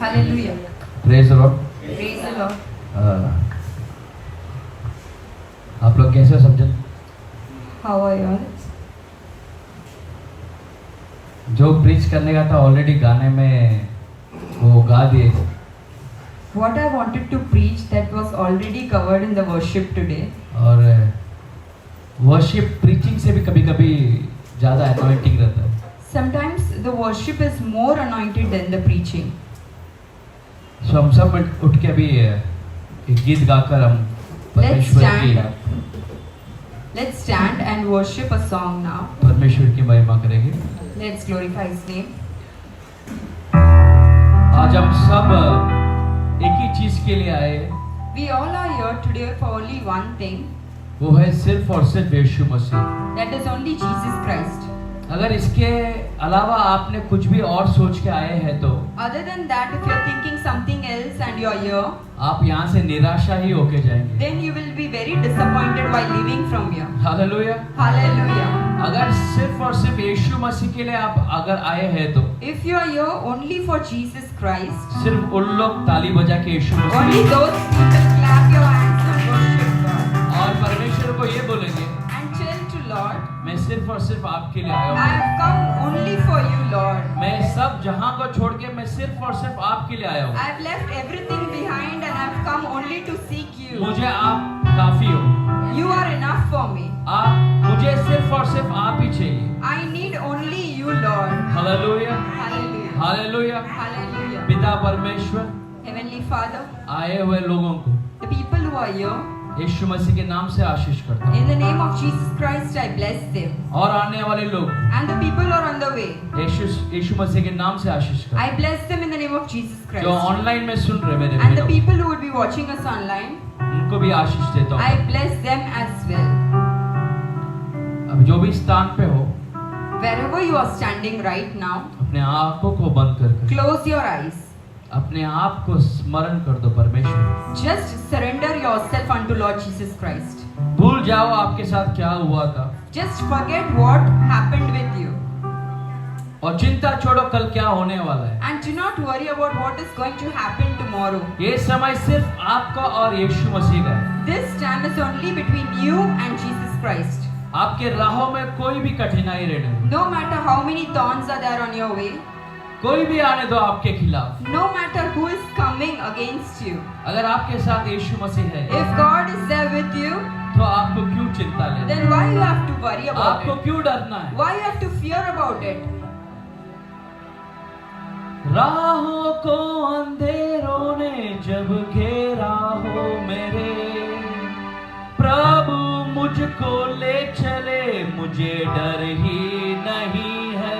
Hallelujah. Praise the Lord. Praise the Lord. आप लोग कैसे हो सब जन? How are you all? जो प्रीच करने का था ऑलरेडी गाने में वो गा दिए। What I wanted to preach that was already covered in the worship today. और वर्शिप प्रीचिंग से भी कभी कभी ज़्यादा अनॉइंटिंग रहता है। Sometimes the worship is more anointed than the preaching. सो हम सब उठ के अभी एक गीत गाकर हम Let's परमेश्वर stand की up. Let's stand and worship a song now. परमेश्वर की महिमा करेंगे। Let's glorify His name. आज हम सब एक ही चीज के लिए आए, We all are here today for only one thing, वो है सिर्फ और सिर्फ यीशु मसीह। that is only Jesus Christ. अगर इसके अलावा आपने कुछ भी और सोच के आए हैं तो Other than that, if you're thinking something else and you're here, आप यहाँ से निराशा ही होके जाएंगे। then you will be very disappointed while leaving from here. Hallelujah. Hallelujah. अगर सिर्फ और सिर्फ यीशु मसीह के लिए आप अगर आए हैं तो If you are here only for Jesus Christ, सिर्फ उन लोग ताली बजा के यीशु only Masih those people clap your hands and worship God और परमेश्वर को ये बोलेंगे, and tell to Lord, मैं सिर्फ और सिर्फ आपके लिए आया I हूँ। have come only for you, Lord. मैं सब जहाँ को छोड़ के मैं सिर्फ और सिर्फ आपके लिए आया हूँ। I have left everything behind and I have come only to seek you. मुझे आप काफी हो। You are enough for me. आप मुझे सिर्फ और सिर्फ आप ही चाहिए। I need only you, Lord. Hallelujah, Hallelujah. Hallelujah. Hallelujah. पिता परमेश्वर Heavenly Father, आए हुए लोगों को the people who are here, यीशु मसीह के नाम से आशीष करता हूँ in the name of Jesus Christ, I bless them. और आने वाले लोग And the people who are on the way, यीशु मसीह के नाम से आशीष करता I bless them in the name of Jesus हूँ। जो Christ. ऑनलाइन में सुन रहे मेरे And the भाई people who would be watching us online, उनको भी आशीष देता हूँ। I bless them as well. अब जो भी स्थान पे हो Wherever you are standing right now, अपने आंखों को बंद कर close your eyes. अपने आप को स्मरण कर दो परमेश्वर। Just surrender yourself unto Lord Jesus Christ. भूल जाओ आपके साथ क्या हुआ था Just forget what happened with you. और चिंता छोड़ो कल क्या होने वाला है। And do not worry about what is going to happen tomorrow. ये समय सिर्फ आपका और यीशु मसीह का है। This time is only between you and Jesus Christ. आपके राहों में कोई भी कठिनाई रहने दो, No matter how many thorns are there on your way, कोई भी आने दो आपके खिलाफ। no matter who is coming against you, अगर आपके साथ यीशु मसीह है if God is there with you, तो आपको क्यों चिंता लेना, then why you have to worry about आपको it? क्यों डरना है। Why you have to fear about it? राहों को अंधेरों ने जब घेरा हो मेरे, प्रभु मुझको ले चले, मुझे डर ही नहीं है।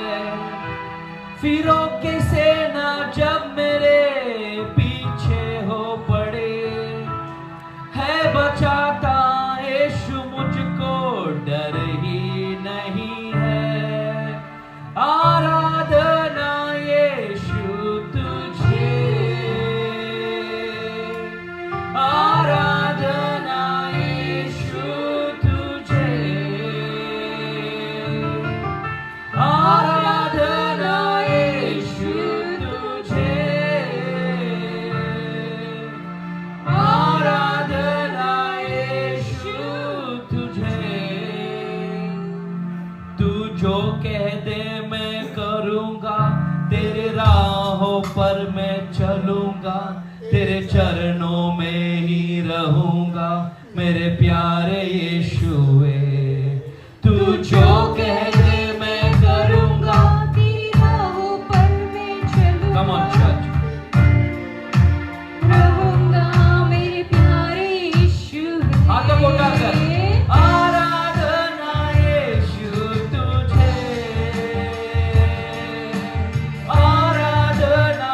फिरों की सेना जब मेरे पीछे हो पड़े, है बचाता यीशु मुझको, डर ही नहीं है। आराधना यीशु तुझे, आराधना यीशु तुझे, आराधना यीशु तुझे, आराधना यीशु तुझे। तू जो कह दे मैं करूँगा, तेरे राहों पर मैं चलूँगा, तेरे चरणों में ही रहूँगा, मेरे प्यारे यीशुए। तू जो कह दे मैं करूँगा, तेरी राहों पर मैं चलूंगा, Come on, church. रहूंगा, मेरे प्यारे यीशु है। आगे बोला कर। आराधना यीशु तुझे, आराधना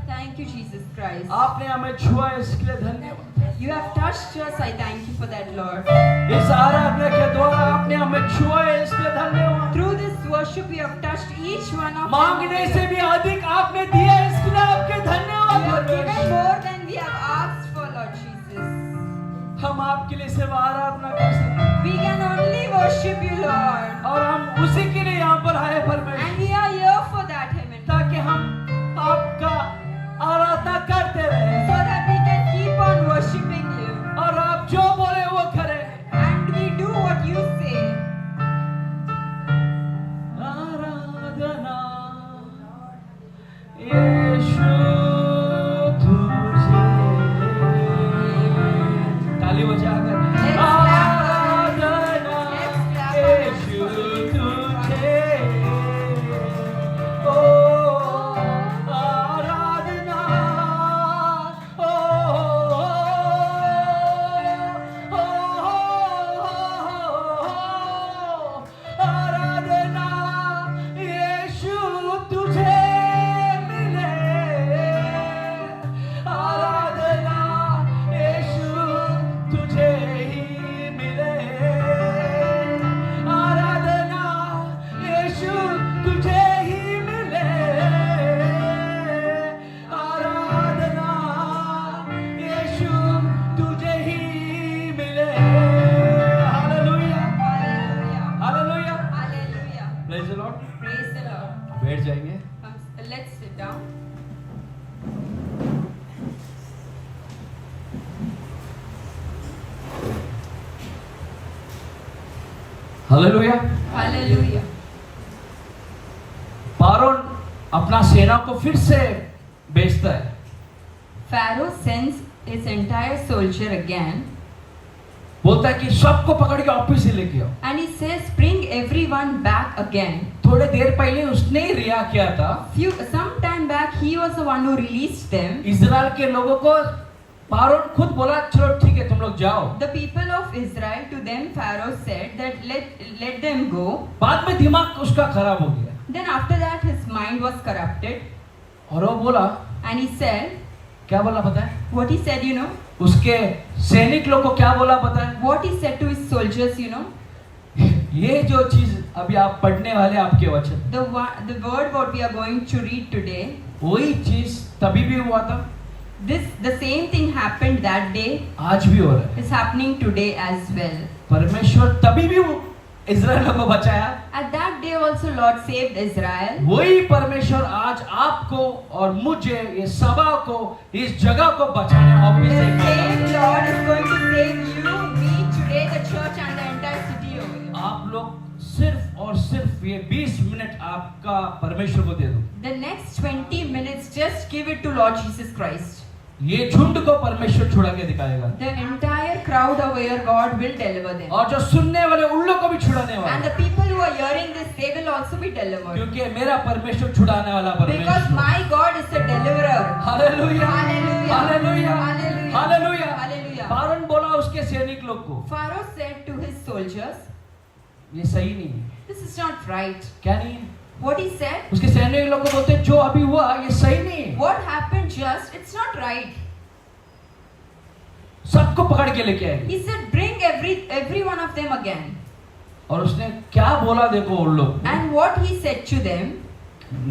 Thank you, Jesus Christ. आपने हमें छुआ, इसके लिए धन्यवाद। You have touched us. I thank you for that, Lord. इस आराधना के द्वारा आपने हमें छुआ है, इसके लिए धन्यवाद। Through this worship, you have touched each one of मांगने us. से भी अधिक आपने दिया, इसके लिए आपके You धन्यवाद। have given more than we have asked for, Lord Jesus. हम आपके लिए सिर्फ आराधना कर सकते हैं We can only worship you, Lord. और हम उसी के लिए यहाँ पर आए परमेश्वर, And we are here for that, Heaven. ताकि हम आपका आराधना करते रहे So that we can keep on worshiping you. और आप जो बोले वो करें। And we do what you say. आराधना यीशु तुझे, ताली बजाकर आराधना यीशु तुझे, ओ आराधना, ओ आराधना यीशु तुझे मिले, आराधना यीशु तुझे ही मिले, आराधना यीशु तुझे ही मिले, आराधना यीशु तुझे ही मिले। Hallelujah, Hallelujah. Hallelujah, Hallelujah. Praise the Lord. Praise the Lord. बैठ जाएंगे। Let's sit down. Hallelujah. Hallelujah. Paron अपना सेना को फिर से भेजता है। Pharaoh sends his entire soldier again, बोलता है कि सबको पकड़ के ऑफिस से लेके आओ। and he says, "Bring everyone back again." थोड़े देर पहले उसने ही रिहा किया था। Some time back, he was the one who released them. Israel के लोगों को पारोन खुद बोला, चलो ठीक है तुम लोग जाओ। The people of Israel, to them Pharaoh said that let them go. बाद में दिमाग उसका खराब हो गया Then after that his mind was corrupted, और वो बोला, and he said, क्या बोला पता है? what he said, you know? उसके सैनिक लोग को क्या बोला पता है? What he said to his soldiers, you know? ये जो चीज अभी आप पढ़ने वाले आपके वचन, The word what we are going to read today, वही चीज तभी भी हुआ था, the same thing happened that day, आज भी हो रहा है। is happening today as well. परमेश्वर तभी भी इजराइल को बचाया, At that day also Lord saved Israel. वही परमेश्वर आज आपको और मुझे, ये सभा को, इस जगह को बचाने The ऑफिस same से। Lord is going to save you, me, today, the church and the entire city over here. आप लोग सिर्फ और सिर्फ ये 20 मिनट आपका परमेश्वर को दे दो। The next 20 minutes, just give it to Lord Jesus Christ. ये झुंड को परमेश्वर छुड़ा के दिखाएगा The entire crowd over here, God will deliver them. और जो सुनने वाले उन लोग को भी छुड़ाने And वाला, the people who are hearing this, they will also be delivered. क्योंकि मेरा परमेश्वर छुड़ाने वाला Because परमेश्वर। my God is a deliverer. Hallelujah, Hallelujah. Hallelujah, Hallelujah. Hallelujah. Hallelujah. Paron बोला उसके सैनिक लोग को, Pharaoh said to his soldiers, ये सही नहीं है। this is not right. क्या नहीं है? What he said, उसके सैनिक लोग को बोलते जो अभी हुआ ये सही नहीं है, what happened just, it's not right. सबको पकड़ के लेके आएंगे। He said, bring every one of them again. और उसने क्या बोला देखो उन लोग को। And what he said to them,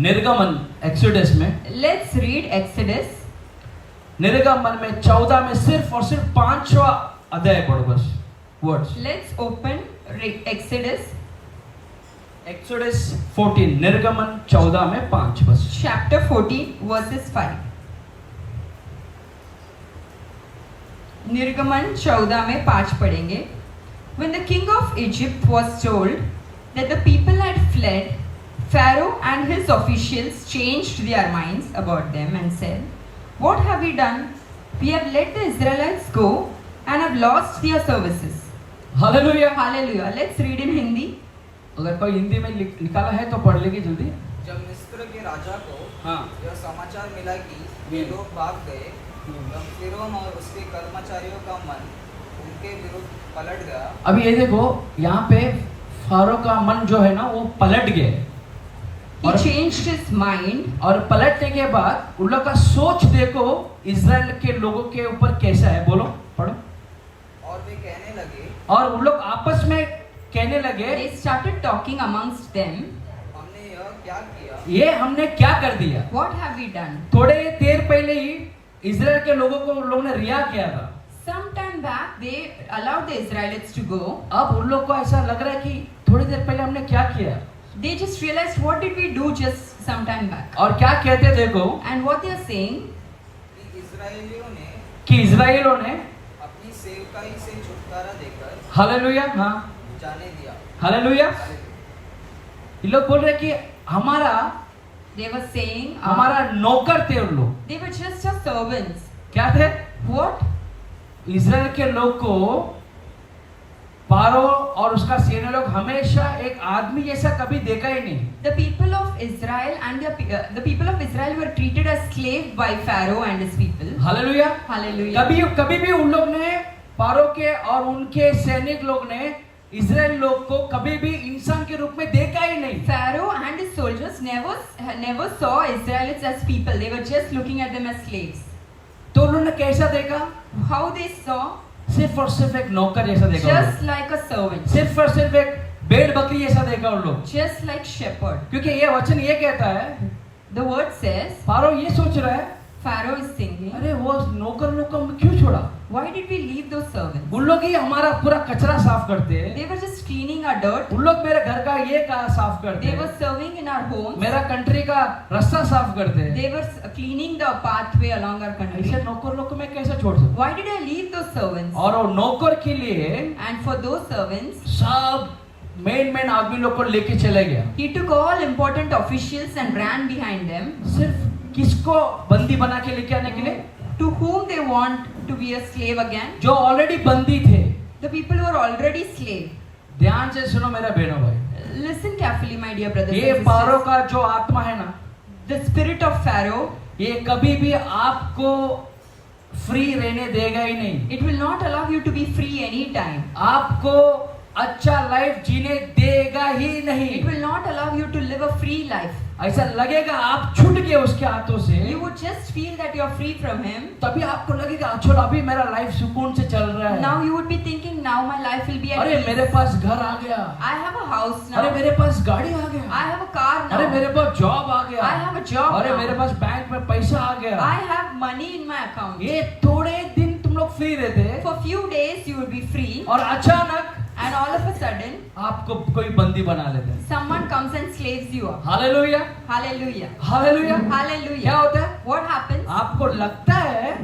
निर्गमन एक्सोडस में, let's read Exodus. निर्गमन में 14 में सिर्फ और सिर्फ 5वां अध्याय पढ़ो बस, words. Let's open Exodus exodus 14, निर्गमन 14 में 5 बस। chapter 14 verses 5. निर्गमन 14 में 5 पढ़ेंगे. When the king of Egypt was told that the people had fled, Pharaoh and his officials changed their minds about them and said, "What have we done? We have let the Israelites go and have lost their services." Hallelujah. Hallelujah. Let's read in Hindi. अगर कोई हिंदी में निकाला है तो पढ़ लेगी जल्दी। जब मिस्र के राजा को हाँ। यह समाचार मिला कि ये लोग भाग गए, तब फिरौन और उसके कर्मचारियों का मन उनके विरुद्ध पलट गया। अभी ये देखो यहाँ पे फारो का मन जो है ना वो पलट गए। He और changed his mind. और पलटने के बाद उन लोग का सोच देखो इजराइल के लोगों के ऊपर कैसा है, बोलो पढ़ो। और वे कहने लगे, और उन लोग आपस में कहने लगे, They started talking amongst them. हमने यह क्या किया? ये हमने क्या कर दिया। What have we done? थोड़े देर पहले ही इजराइल के लोगों को उन लोगों ने रिहा किया था। Some time back, they allowed the Israelites to go. अब उन लोग को ऐसा लग रहा है कि थोड़ी देर पहले हमने क्या किया They just realized, what did we do just some time back? और क्या कहते देखो And what they are saying, कि इस्राएलियों ने कि इजराइलों ने अपनी सेवकाई से छुटकारा देकर हालेलुया, हाँ जाने दिया। हालेलुया। ये लोग बोल रहे कि हमारा they were saying, हमारा नौकर थे उन लोग। they were just our servants. क्या थे? What? इजराइल के लोग को पारो और उसका सेना लोग हमेशा एक आदमी जैसा कभी देखा ही नहीं। The people of Israel and the people of Israel were treated as slave by Pharaoh and his people. Hallelujah. Hallelujah. कभी भी उन लोग ने पारो के और उनके सैनिक लोग ने इजराइल लोग को कभी भी इंसान के रूप में देखा ही नहीं। Pharaoh and his soldiers never saw Israelites as people. They were just looking at them as slaves. तो उन्होंने कैसा देखा? How they saw? सिर्फ और सिर्फ एक नौकर जैसा देखा उन Just like a servant. लोग। सिर्फ और सिर्फ एक भेड़ बकरी जैसा देखा उन लोग। Just like shepherd. क्योंकि ये वचन ये कहता है, The word says, पारो ये सोच रहा है, Pharaoh is thinking, अरे वो नौकर लोग को हम क्यों छोड़ा? why did we leave those servants? उन लोग ही हमारा पूरा कचरा साफ करते हैं। They were just cleaning our dirt. उन लोग मेरे घर का ये का साफ करते They were हैं। serving in our homes. मेरा कंट्री का रास्ता साफ करते हैं। They were cleaning the pathway along our country. ऐसे नौकर लोग को मैं कैसे छोड़ सकता? Why did I leave those servants? और वो नौकर के लिए And for those servants, सब मेन आदमी लोग को लेके चले गया। he took all important officials and ran behind them. सिर्फ किसको बंदी बना के लेके आने के लिए? To whom they want to be a slave again? जो ऑलरेडी बंदी थे। The people who are already slave. ध्यान से सुनो मेरा बहनों भाई, Listen carefully, my dear brothers ये and पारो sisters. का जो आत्मा है ना, The spirit of Pharaoh, ये कभी भी आपको फ्री रहने देगा ही नहीं। it will not allow you to be free anytime. आपको अच्छा लाइफ जीने देगा ही नहीं। It will not allow you to live a free life. ऐसा लगेगा आप छूट गए उसके हाथों से, You would just feel that you are free from him. तभी आपको लगेगा अच्छा अभी मेरा लाइफ सुकून से चल रहा है। Now you would be thinking, now my life will be at अरे peace. मेरे पास घर आ गया, I have a house now. अरे मेरे पास गाड़ी आ गया, I have a car now. अरे मेरे पास जॉब आ गया, I have a job अरे now. मेरे पास बैंक में पैसा आ गया। I have money in my account. ये थोड़े दिन तुम लोग फ्री रहते For few days you will be free, और अचानक and all of a sudden आपको कोई बंदी बना लेते हैं। someone comes and slaves you up. Hallelujah, Hallelujah. Hallelujah. क्या Hallelujah. होता है? What happens? आपको लगता है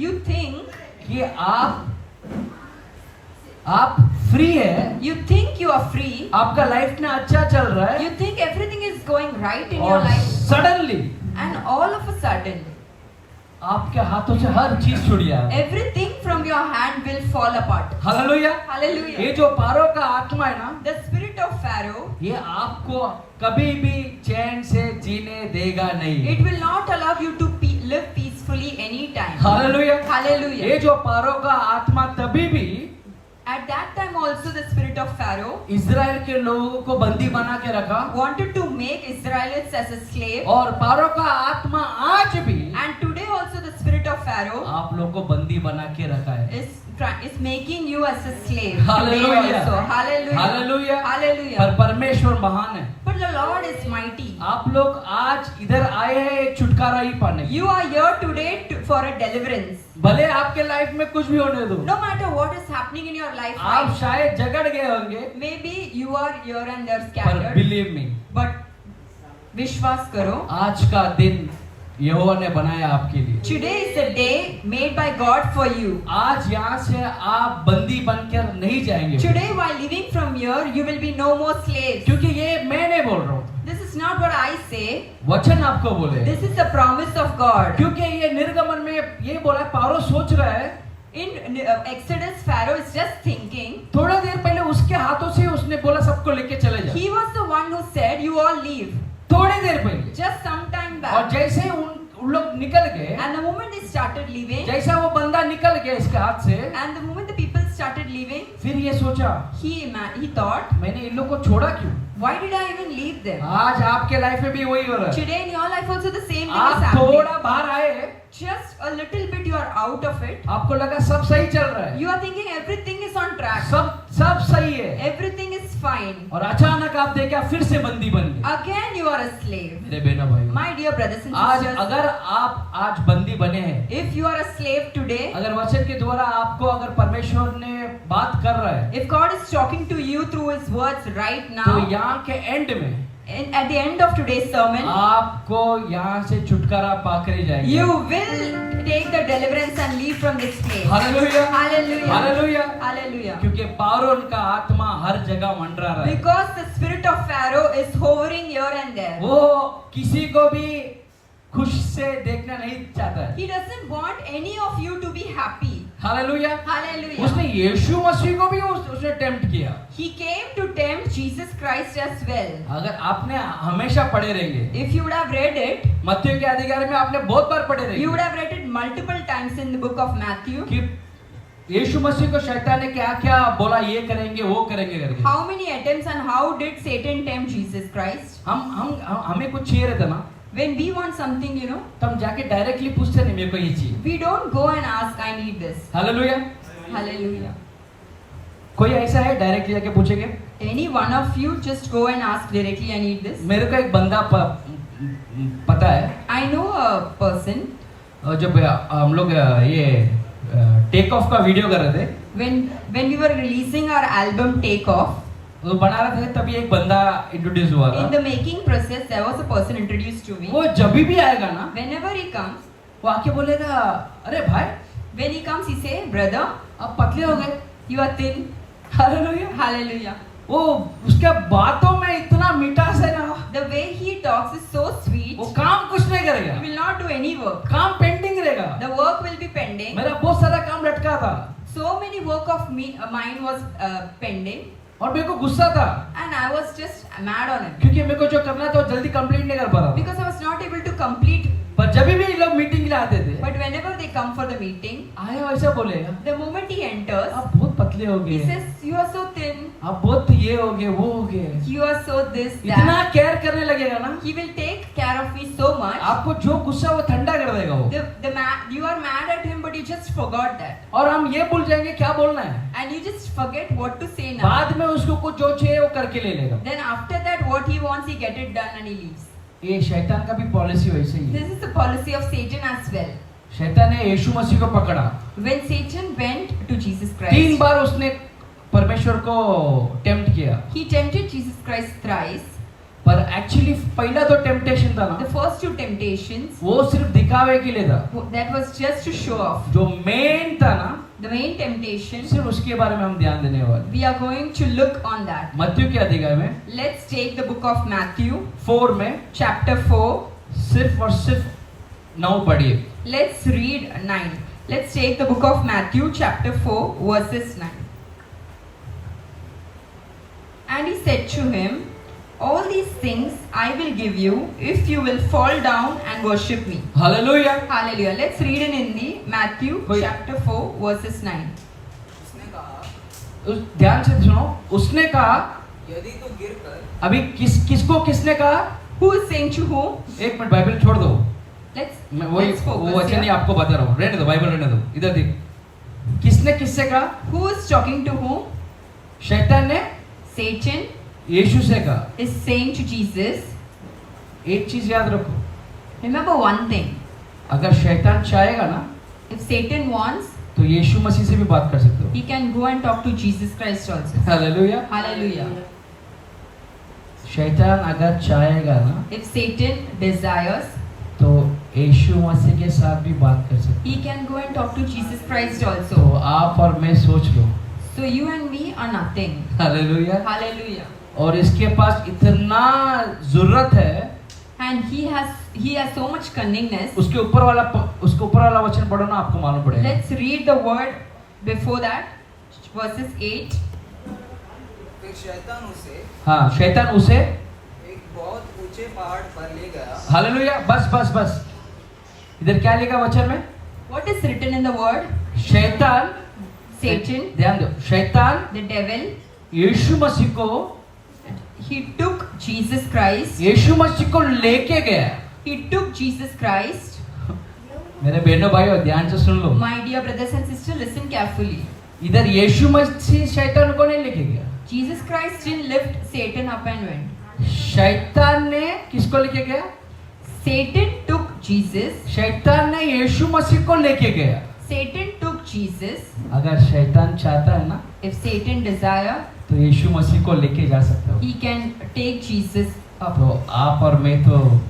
You think कि आप फ्री है, you are free. आपका लाइफ में अच्छा चल रहा है, You think everything is going right in your और life, suddenly and all of a sudden आपके हाथों से हर चीज छूट गया। everything from your hand will fall apart. Hallelujah. Hallelujah. ये जो पारो का आत्मा है ना, The spirit of Pharaoh, ये आपको कभी भी चैन से जीने देगा नहीं। it will not allow you to live peacefully anytime. Hallelujah. Hallelujah. ये जो पारो का आत्मा तभी भी At that time also the spirit of Pharaoh Israel के लोगों को बंदी बना के रखा, wanted to make Israelites as a slave, और पारो का आत्मा आज भी and today also the spirit of Pharaoh आप लोग को बंदी बना के रखा है। is making you as a slave today hallelujah. also. Hallelujah. Hallelujah. Hallelujah. पर परमेश्वर महान है। But the Lord is mighty. आप लोग आज इधर आए हैं एक छुटकारा ही पाने। You are here today for a deliverance. भले आपके लाइफ में कुछ भी होने दो, No matter what is happening in your life, आप right? शायद जगड़ गए होंगे, Maybe you are here and there पर scattered. बिलीव मी, But विश्वास करो, आज का दिन यहोवा ने बनाया आपके लिए। today is the day made by God for you. आज यहाँ से आप बंदी बनकर नहीं जाएंगे, Today while living from here, you will be no more slaves. क्योंकि ये मैं नहीं बोल रहा हूँ, This is not what I say. वचन आपको बोले। This is the promise of God. क्योंकि ये निर्गमन में ये बोला, पारो सोच रहा है, In Exodus, Pharaoh is just thinking. थोड़ा देर पहले उसके हाथों से उसने बोला सबको लेके चले जा। He was the one who said, "You all leave." थोड़ी देर पहले, Just some time और back. जैसे ही उन लोग निकल गए, And the moment they started leaving, जैसा वो बंदा निकल गया इसके हाथ से, and the moment the people started leaving, फिर ये सोचा he thought, मैंने इन लोग को छोड़ा क्यों? why did I even leave them? आज आपके लाइफ में भी वही हो रहा है। Today in your life also the same thing is आप happening. थोड़ा बाहर आए, Just a little bit you are out of it. आपको लगा सब सही चल रहा है, You are thinking everything is on track. सब सही है, Everything is fine. और अचानक आप देखा फिर से बंदी बन गए। Again you are a slave. मेरे बहनों भाई, My dear brothers and आज sisters, अगर आप आज बंदी बने हैं, if you are a slave today, अगर वचन के द्वारा आपको अगर परमेश्वर ने बात कर रहा है, if God is talking to you through His words right तो now, यहाँ के एंड में and at the end of today's sermon, आपको यहाँ से छुटकारा पाकर जाएंगे। you will take the deliverance and leave from this place. Hallelujah, Hallelujah. Hallelujah, Hallelujah. क्योंकि पारोन का आत्मा हर जगह मंडरा रहा है। Because the spirit of Pharaoh is hovering here and there. वो किसी को भी खुश से देखना नहीं चाहता है। He doesn't want any of you to be happy. Hallelujah. Hallelujah. उसने यीशु मसीह को भी उसने टेम्प्ट किया। He came to tempt Jesus Christ as well. अगर आपने हमेशा पढ़े रहेंगे, If you would have read it, मत्ती के अधिकारी में आपने बहुत बार पढ़े you रहेंगे would have read it multiple times in the book of Matthew. कि यीशु मसीह को शैतान ने क्या क्या बोला, ये करेंगे वो करेंगे करके। How many attempts and how did Satan tempt Jesus Christ? हमें कुछ चाहिए रहता ना, When we want something, you know, तो हम जाके डायरेक्टली पूछते नहीं मेरे को ये चाहिए। we don't go and ask, I need this. Hallelujah. Hallelujah. कोई ऐसा है डायरेक्टली जाके पूछेंगे? Any one of you just go and ask directly, I need this. मेरे को एक बंदा पता है, I know a person, जब हम लोग ये टेक ऑफ का वीडियो कर रहे थे, when we were releasing our album Take Off, तो बना रहे थे, तभी एक बंदा इंट्रोड्यूस हुआ था। in the making process, there was a person introduced to me. वो जब भी आएगा ना, Whenever he comes, वो आके बोलेगा, अरे भाई when he comes, he say, brother, आप पतले हो गए। you are thin. Hallelujah. Hallelujah. वो उसके बातों में इतना मिठास है ना, The way he talks is so sweet. वो काम कुछ नहीं करेगा, He will not do any work. काम पेंडिंग रहेगा। The work will be pending. मेरा बहुत सारा काम लटका था So many work of mine was pending, और मेरे को गुस्सा था, and I was just mad on him क्योंकि मेरे को जो करना था वो जल्दी कंप्लीट नहीं कर पा रहा था। because I was not able to complete. पर जब भी ये लोग मीटिंग के लिए आते थे, But whenever they come for the meeting, आए ऐसा बोलेगा, the moment he enters, आप बहुत पतले हो he गए, says, "You are so thin. आप बहुत ये हो गए वो हो गए, You are so this इतना that." केयर करने लगेगा ना, He will take care of me so much. आपको जो गुस्सा वो ठंडा कर देगा वो। You are mad at him, but you just forgot that, और हम ये भूल जाएंगे क्या बोलना है, and you just forget what to say now. बाद में उसको कुछ जो चाहिए वो करके ले लेगा। Then after that, what he wants, he get it done and he leaves. ये शैतान का भी पॉलिसी वैसे ही है। This is the policy of Satan as well. शैतान ने यीशु मसीह को पकड़ा, When Satan went to Jesus 3 Christ, बार उसने परमेश्वर को टेम्प्ट किया, he tempted Jesus Christ thrice. पर एक्चुअली पहला तो टेम्पटेशन था The ना, first two temptations, वो सिर्फ दिखावे के लिए था। that was just to show off. जो मेन था ना, The main temptation, सिर्फ उसके बारे में हम ध्यान देने वाले। we are going to look on that. मत्ती के अधिकार में Let's take the book of Matthew, 4 में chapter 4. सिर्फ और सिर्फ 9 पढ़िए। Let's read 9. Let's take the book of Matthew, chapter 4, verses 9. And he said to him, "All these things I will give you if you will fall down and worship me." Hallelujah. Hallelujah. Let's read in Hindi, Matthew, कोई- chapter 4, verses 9. उसने कहा, ध्यान से सुनो, उसने कहा, यदि तू गिरकर अभी किसको किसने कहा? Who is saying to whom? एक मिनट बाइबल छोड़ दो, मैं वही Let's वो focus वचन ही here. आपको बता रहा हूँ, रहने दो, बाइबल रहने दो, इधर देख। किसने किससे कहा? Who is talking to whom? शैतान ने Satan यीशु से कहा। is saying to Jesus, एक चीज याद रखो, remember one thing. अगर शैतान चाहेगा ना, If Satan wants, तो यीशु मसीह से भी बात कर सकते हो। he can go and talk to Jesus Christ also. Hallelujah. Hallelujah. शैतान अगर चाहेगा ना, If Satan desires, तो यीशु मसीह के साथ भी बात कर सकते he can go and talk to Jesus Christ हो। also. तो आप और मैं सोच लो, So you and me are nothing. Hallelujah. Hallelujah. और इसके पास इतना जरूरत है, And he has so much cunningness. उसके ऊपर वाला वचन पढ़ो ना, आपको मालूम पड़ेगा। Let's read the word before that, verses 8. फिर शैतान उसे हाँ, शैतान उसे, एक बहुत ऊंचे पहाड़ पर ले गया हालेलुया। बस इधर क्या लिखा वचन में? What is written in the word? शैतान Satan, ध्यान दो, शैतान the devil, यीशु मसीह को he took Jesus Christ. यीशु मसीह को लेके गया। He took Jesus Christ. मेरे बहनों भाइयों ध्यान से सुन लो, My dear brothers and sisters, listen carefully. इधर यीशु मसीह शैतान को नहीं लेके गया, Jesus Christ didn't lift Satan up and went. शैतान ने किसको लेके गया? Satan took Jesus. शैतान ने यीशु मसीह को लेके गया। Satan took Jesus. अगर शैतान चाहता है ना If Satan desire, तो यीशु मसीह को लेके जा सकता हो। he can take Jesus up. तो आप और मैं तो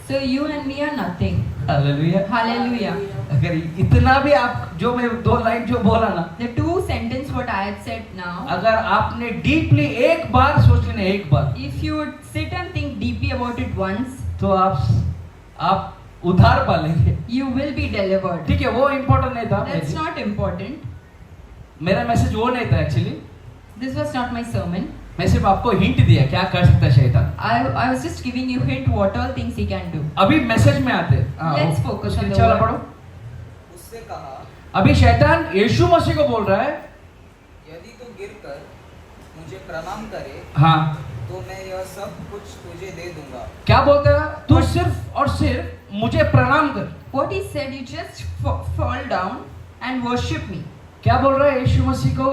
So you and me are nothing. Hallelujah. Hallelujah. अगर इतना भी आप जो मैं दो लाइन जो बोला ना, The two sentence what I had said now, अगर आपने डीपली एक बार सोच लेना, एक बार, if you would sit and think deeply about it once, तो आप उधार पालेंगे। you will be delivered. ठीक है, वो इम्पोर्टेंट नहीं था। That's not important. मेरा मैसेज वो नहीं था actually. This was not my sermon. मैं सिर्फ आपको हिंट दिया क्या कर सकता है शैतान। I was just giving you hint what all things he can do. अभी मैसेज में आते हैं। Let's focus on the चलो word. पढ़ो। उससे कहा, अभी शैतान यीशु मसीह को बोल रहा है, यदि तू गिरकर मुझे प्रणाम करे हाँ तो मैं यह सब कुछ तुझे दे दूंगा। क्या बोलता है? तू सिर्फ और सिर्फ मुझे प्रणाम कर। What he said, you just fall down and worship me. क्या बोल रहा है यीशु मसीह को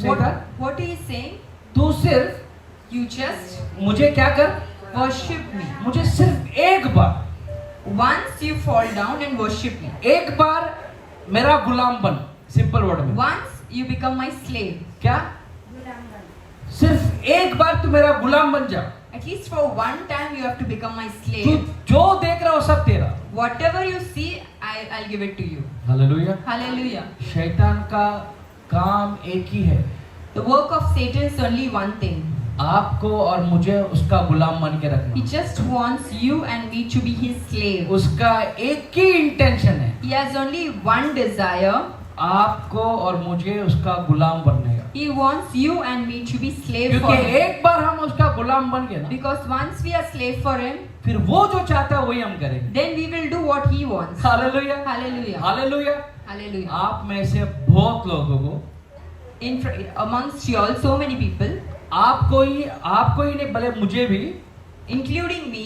शैतान? What he is saying, तू सिर्फ you just मुझे क्या कर? worship me. मुझे सिर्फ एक बार, Once you fall down and worship me. एक बार मेरा गुलाम बन। सिंपल वर्ड में Once you become my slave. क्या? सिर्फ एक बार तू मेरा गुलाम बन जा। At least for one time you have to become my तू slave. जो देख रहा हो सब तेरा। Whatever you see, I'll give it to you. Hallelujah. Hallelujah. शैतान का काम एक ही है, The work of Satan is only one thing. आपको और मुझे उसका गुलाम बन के He रखना। just wants you and me to be his slave. उसका एक ही इंटेंशन है, He has only one desire. आपको और मुझे उसका गुलाम बनने का। He wants you and me to be slave for क्योंकि him. एक बार हम उसका गुलाम बन गए ना, Because once we are slave for him, फिर वो जो चाहता है वही हम करेंगे। then we will do what he wants. Hallelujah. Hallelujah. Hallelujah. Hallelujah. आप में से बहुत लोगों को, Amongst you all, so many people, आपको ही नहीं भले मुझे भी, including me,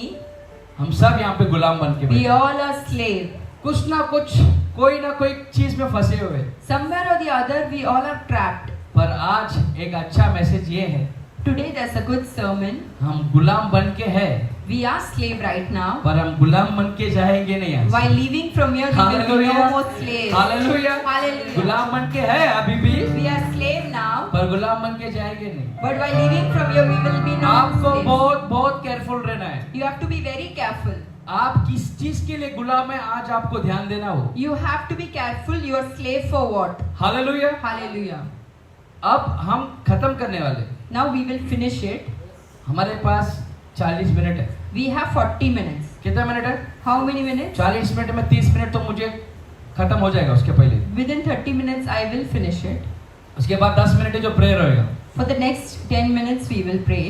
हम सब यहाँ पे गुलाम बन के we बैठे। all are slave. कुछ ना कुछ कोई ना कोई चीज में फंसे हुए। Somewhere or the other, we all are trapped. पर आज एक अच्छा मैसेज ये है, Today there's a good sermon. हम गुलाम बन के हैं, We are slave right now. पर हम गुलाम बन के जाएंगे नहीं आज। While leaving from here, we will be no hallelujah. more slaves. Hallelujah. Hallelujah. गुलाम बन के है अभी भी, We are slave now, पर गुलाम बन के जाएंगे नहीं। but while leaving from here, we will be no more आपको slaves. बहुत बहुत केयरफुल रहना है। You have to be very careful. आप किस चीज के लिए गुलाम है आज आपको ध्यान देना हो। You have to be careful. You are slave for what? Hallelujah. Hallelujah. अब हम खत्म करने वाले, Now we will finish it. हमारे पास 40 मिनट है। We have 40 minutes. कितना मिनट है? How many minutes? 40 मिनट में 30 मिनट तो मुझे खत्म हो जाएगा उसके पहले। Within 30 minutes, I will finish it. उसके बाद 10 मिनट जो प्रेयर होएगा। For the next 10 minutes, we will pray.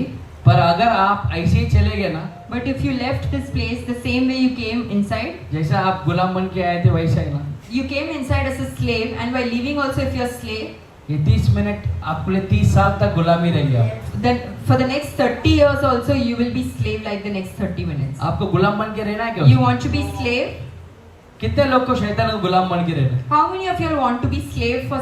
पर अगर आप ऐसे ही चले गए ना, But if you left this place the same way you came inside, जैसा आप गुलाम बन के आए थे वैसा ही ना, you came inside as a slave, and while leaving also, if you are slave, ये 30 मिनट आपके लिए 30 साल तक गुलामी रहेगी। आप then for the next 30 years also, you will be slave like the next 30 minutes. आपको गुलाम बन के रहना है क्या? You want to be slave? कितने लोग को शैतान को गुलाम बन के रहना है? How many of you all want to be slave for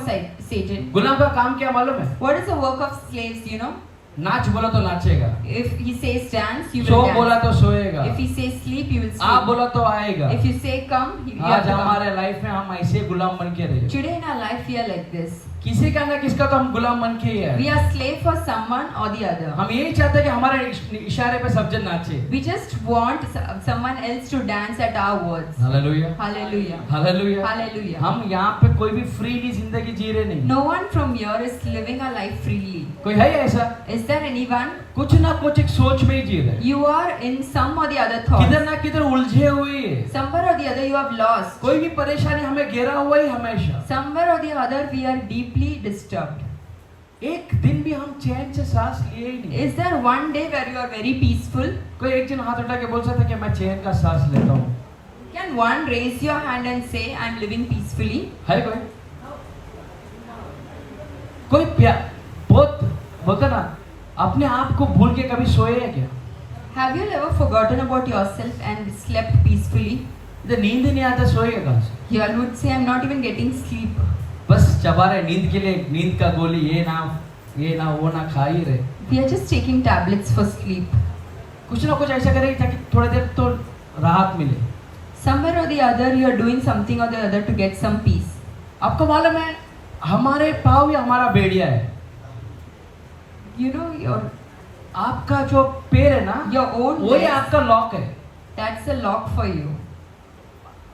Satan? गुलाम का काम क्या मालूम है? What is the work of slaves, you know? नाच बोला तो नाचेगा, If he says dance, you so will बोला dance. तो सोएगा, If he says sleep, you will आप sleep. बोला तो आएगा। If you say come, you have आज to come. हमारे लाइफ में हम ऐसे गुलाम बन के रहे। Today in our life, we are like this. किसी का ना किसका तो हम गुलाम बन के ही है। We are slave for someone or the other. हम यही चाहते हैं कि हमारे इशारे पे सब जन नाचे। We just want someone else to dance at our words. Hallelujah. Hallelujah. Hallelujah. Hallelujah. हम यहाँ पे कोई भी फ्रीली जिंदगी जी रहे नहीं। No one from here is living a life freely. कोई है ऐसा? Is there anyone? कुछ ना कुछ एक सोच में ही जी रहे। You are in some or the other thoughts. किधर ना किधर उलझे हुए हैं। Somewhere or the other you have lost. कोई भी परेशानी हमें घेरा हुआ ही हमेशा। Somewhere or the other we are deeply disturbed. एक दिन भी हम चैन से सांस लिए ही नहीं। Is there one day where you are very peaceful? कोई एक दिन हाथ उठा के बोल सकता है कि मैं चैन का सांस लेता हूँ? Can one raise your hand and say, I am living peacefully? है कोई? कोई प्यार बहुत बोलते ना अपने आप को भूल के कभी सोए है क्या? Have you ever forgotten about yourself and slept peacefully? तो नींद ही नहीं आता, सोएगा कहाँ से? You all would say, I'm not even getting sleep. बस चबा रहे नींद के लिए, नींद का गोली ये ना वो ना खा ही रहे। We are just taking tablets for sleep. कुछ ना कुछ ऐसा करें ताकि थोड़ी देर तो राहत मिले। Somewhere or the other, you are doing something or the other to get some peace. आपको मालूम है हमारे पाँव ही हमारा बेड़िया है। You know, आपका जो पैर है ना, your own वो ही legs, आपका लॉक है। that's a lock for you.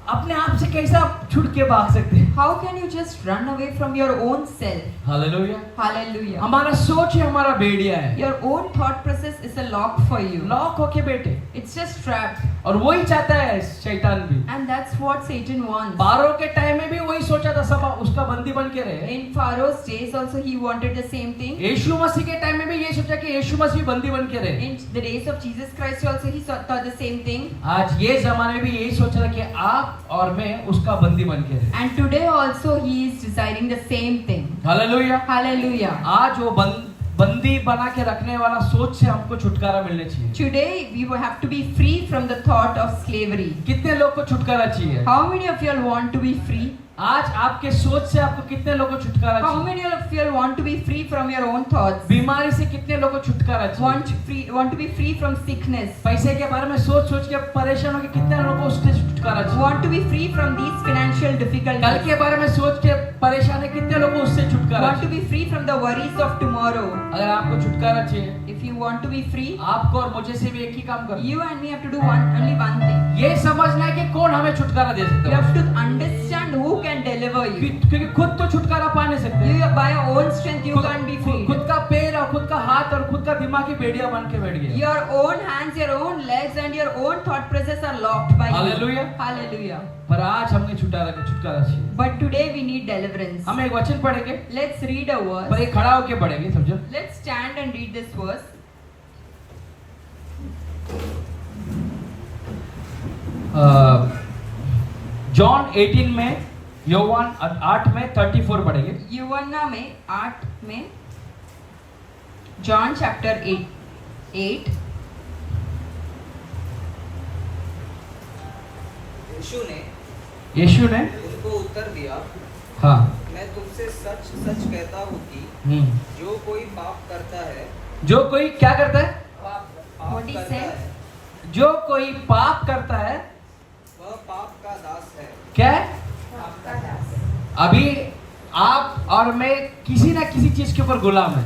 अपने आप से कैसे आप छुट के भाग सकते हैं? How can you just run away from your own self? Hallelujah. Hallelujah. हमारा सोच ही हमारा बेड़िया है। Your own thought process is a lock for you. Lock होके बैठे It's just trapped. और वही चाहता है शैतान भी। And that's what Satan wants. पारो के टाइम में भी वही सोचा था, सब उसका बंदी बन के रहे। In Pharaoh's days also he wanted the same thing. यीशु मसीह के टाइम में भी ये सोचा कि यीशु मसीह बंदी बन के रहे। In the days of Jesus Christ also he thought the same thing. आज ये जमाने में भी यही सोच रहा है कि आप और मैं उसका बंदी बन के रहे। And today also he is desiring the same thing. Hallelujah. Hallelujah. आज वो बंदी बना के रखने वाला सोच से हमको छुटकारा मिलने चाहिए। Today we will have to be free from the thought of slavery. कितने लोग को छुटकारा चाहिए? How many of you all want to be free? आज आपके सोच से आपको कितने लोगों को छुटकारा How चाहिए? many of you all want to be free from your own thoughts? बीमारी से कितने लोगों को छुटकारा चाहिए? Want to be free from sickness? पैसे के बारे में सोच के परेशान होकर कितने लोगों को उससे छुटकारा चाहिए? Want to be free from these financial कल difficulties? के बारे में सोच के परेशान है कितने लोगों को उससे छुटकारा Want to चाहिए? be free from the worries of tomorrow? अगर आपको छुटकारा चाहिए, If you want to be free, आपको और मुझे से भी एक ही काम करना। you and me have to do only one thing. ये समझना है कि कौन हमें छुटकारा दे सकता You है। have to understand who can deliver you. क्योंकि खुद तो छुटकारा पा नहीं सकते। You by your own strength you can't be free. खुद का पैर और खुद का हाथ और खुद का दिमाग की बेड़िया बन के बैठ गया। Your own hands, your own legs, and your own thought process are locked by you. Hallelujah. Hallelujah. पर आज हमें छुटकारा चाहिए। But today we need deliverance. हम एक वचन पढ़ेंगे, Let's read a पर verse. ये खड़ा होके पढ़ेंगे, समझो। Let's stand and read this verse. John 18 में, योवान 8 में 34 पढ़ेंगे। यूहन्ना में 8 में, John chapter 8. यीशु ने उनको उत्तर दिया, हाँ, मैं तुमसे सच सच कहता हूँ कि जो कोई पाप करता है, जो कोई क्या करता है? पाप What he करता said? है, जो कोई पाप करता है, वह पाप का दास है। क्या है? अभी आप और मैं किसी ना किसी चीज के ऊपर गुलाम है।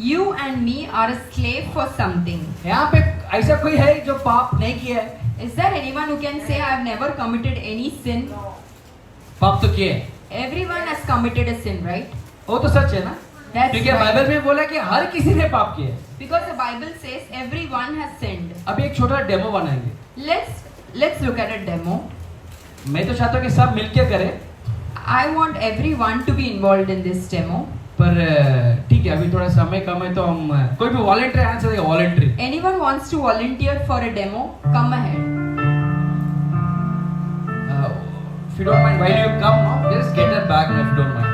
You and me are a slave for something. यहाँ पे ऐसा कोई है जो पाप नहीं किया है? Is there anyone who can say I have never committed any sin? पाप तो किए है। Everyone has committed a sin, right? वो तो सच है ना? That's क्योंकि right. बाइबल में बोला कि हर किसी ने पाप किया है। Because the Bible says everyone has sinned. अभी एक छोटा डेमो बनाएंगे। Let's look at a demo. मैं तो चाहता हूँ कि सब मिलके करें, I want everyone to be involved in this demo. पर ठीक है अभी थोड़ा समय कम है तो हम कोई भी वॉलंटियर आंसर देगा। Volunteer Anyone wants to volunteer for a demo? Come ahead. if you don't mind while you come now just get that bag if you don't mind।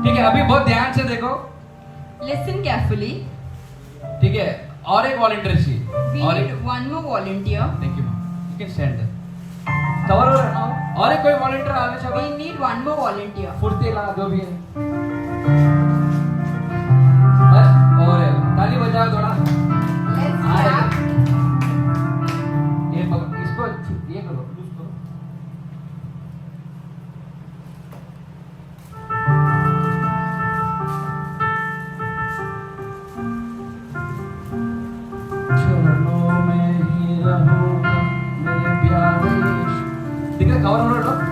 ठीक है अभी बहुत ध्यान से देखो, Listen carefully. ठीक है और एक वॉलंटियर चाहिए। We और need एक one more volunteer. Thank you you can send that cover हो रहा है ना। और एक कोई वॉलंटियर आगे चलो, We need one more volunteer. फुर्ती ला जो भी है। बस और ताली बजाओ थोड़ा। Let's आए। clap. ये इसको ये करो लूज करो। चरणों में ही रहूंगा मेरे प्यारे यीशु। ठीक है कवर हो रहा है?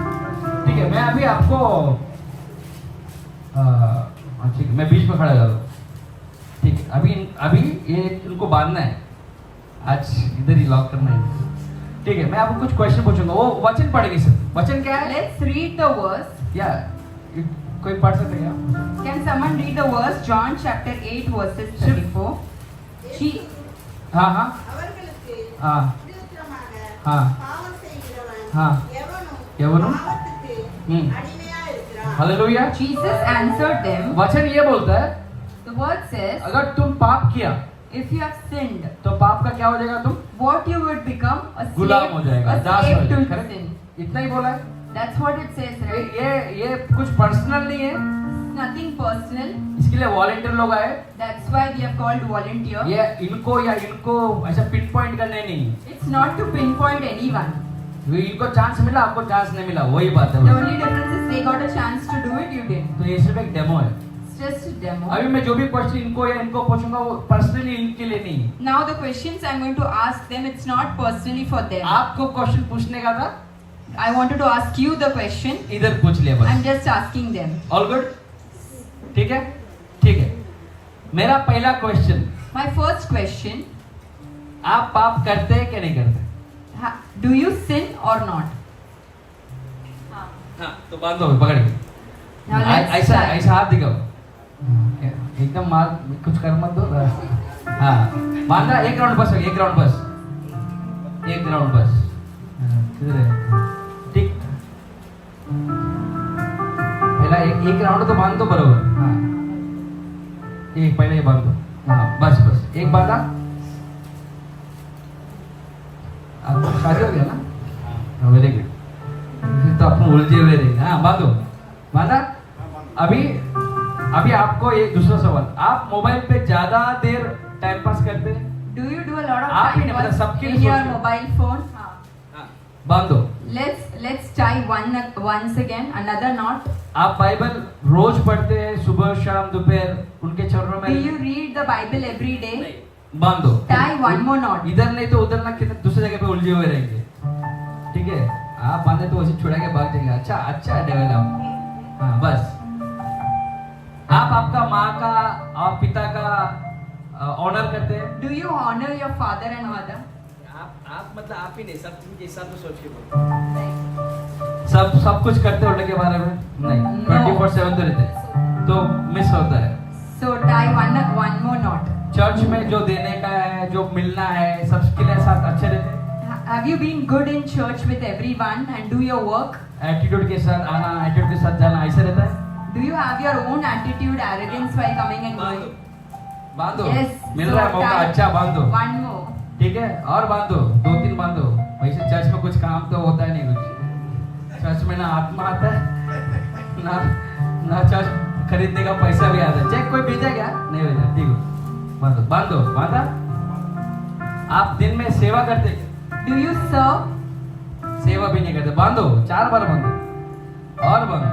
ठीक है मैं अभी आपको ठीक है मैं बीच में खड़ा कर दूँ। ठीक है अभी ये इनको बांधना है, आज इधर ही लॉक करना है। ठीक है मैं आपको कुछ क्वेश्चन पूछूंगा, वो वचन पढ़ेंगे सर। वचन क्या है? Let's read the verse. या कोई पढ़ सकते हैं क्या? Can someone read the verse? John chapter 8 verses 34. She. हाँ हाँ அவர்களுக்கு हाँ விரோதமாக हाँ பாவம் செய்கிறவன் हाँ எவனும் எவனும் பாவத்துக்கு ம். அடிமையா இருக்கிறான். हालेलुया। Jesus answered them. वचन ये बोलता है The word says, अगर तुम पाप किया if you have sinned, तो पाप का क्या हो जाएगा, तुम what you would become a गुलाम हो जाएगा, slave, a दास हो slave to जाएगा। sin. इतना ही बोला है। That's what it says, right? ये कुछ पर्सनल नहीं है, Nothing personal. इसके लिए वॉलंटियर लोग आए। That's why we have called volunteer. ये इनको या इनको ऐसा पिन पॉइंट करने नहीं, It's not to pinpoint anyone. इनको चांस मिला, आपको चांस नहीं मिला, वही बात है। The only difference is they got a chance to do it, you didn't. तो ये सिर्फ एक डेमो है। It's just a demo. अभी मैं जो भी क्वेश्चन इनको या इनको पूछूंगा वो पर्सनली इनके लिए नहीं। Now the questions I'm going to ask them, it's not personally for them. आपको क्वेश्चन पूछने का था, I wanted to ask you the question. इधर पूछ लिया I'm बस। just asking them. All good, ठीक है, ठीक है। मेरा पहला क्वेश्चन, My first question, आप पाप करते हैं कि नहीं करते? do you sin or not? हाँ, तो बांधो पकड़ के। Now let's ऐसा start. ऐसा हाथ दिखाओ, एकदम मार, कुछ कर मत दो। हाँ, बांधा, एक राउंड बस, एक राउंड बस, एक राउंड बस। किधर है? ठीक, पहला एक राउंड तो बांध दो बरोबर। हाँ, एक पहले ये बांध दो। हाँ, बस बस एक बांधा। आपको शादी हो गया ना? वेरी गुड, फिर तो अपन उलझे हुए रहे। हाँ, बांधो, बांधा। अभी आपको एक दूसरा सवाल, आप मोबाइल पे ज्यादा देर टाइम पास करते हैं? Do you do a lot of आप ही time नहीं, मतलब pass सबके in लिए your सोचो। mobile phone? बांधो। Let's try once again another knot. आप बाइबल रोज पढ़ते हैं, सुबह शाम दोपहर, उनके चरणों Do you में? read the Bible every day? बांधो। Tie one more knot. इधर नहीं तो उधर ना, किधर दूसरी जगह पे उलझे हुए रहेंगे। ठीक है, आप बांधे तो वैसे छुड़ा के भाग जाएंगे। अच्छा अच्छा डेवलप। हाँ, बस। आप आपका माँ का और पिता का ऑनर करते हैं? Do you honor your father and mother? आप मतलब आप ही नहीं, सब के हिसाब से सोच के बोलो। सब कुछ करते हो उनके बारे में? नहीं, No. 24/7 तो रहते, तो मिस होता है। So tie one more knot. Church में जो देने का है, जो मिलना है, सबके लिए साथ अच्छे रहते हैं। Have you been good in church with everyone and do your work? Attitude के साथ आना, एटीट्यूड के साथ जाना, ऐसा रहता है? Do you have your own attitude, arrogance while coming and going? बांधो। Yes. मिल so रहा है मौका, tie अच्छा बांधो। One more. ठीक है, और बांधो, 2-3 बांधो। वैसे चर्च में कुछ काम तो होता है नहीं कुछ। चर्च में ना आत्मा आता है, ना चर्च खरीदने का पैसा भी आता है। चेक कोई भेजा क्या? नहीं भेजा, ठीक है। बांधो, बांधो, बांधा। आप दिन में सेवा करते क्या? Do you serve? सेवा भी नहीं करते। बांधो, 4 बार बांधो, और बांधो।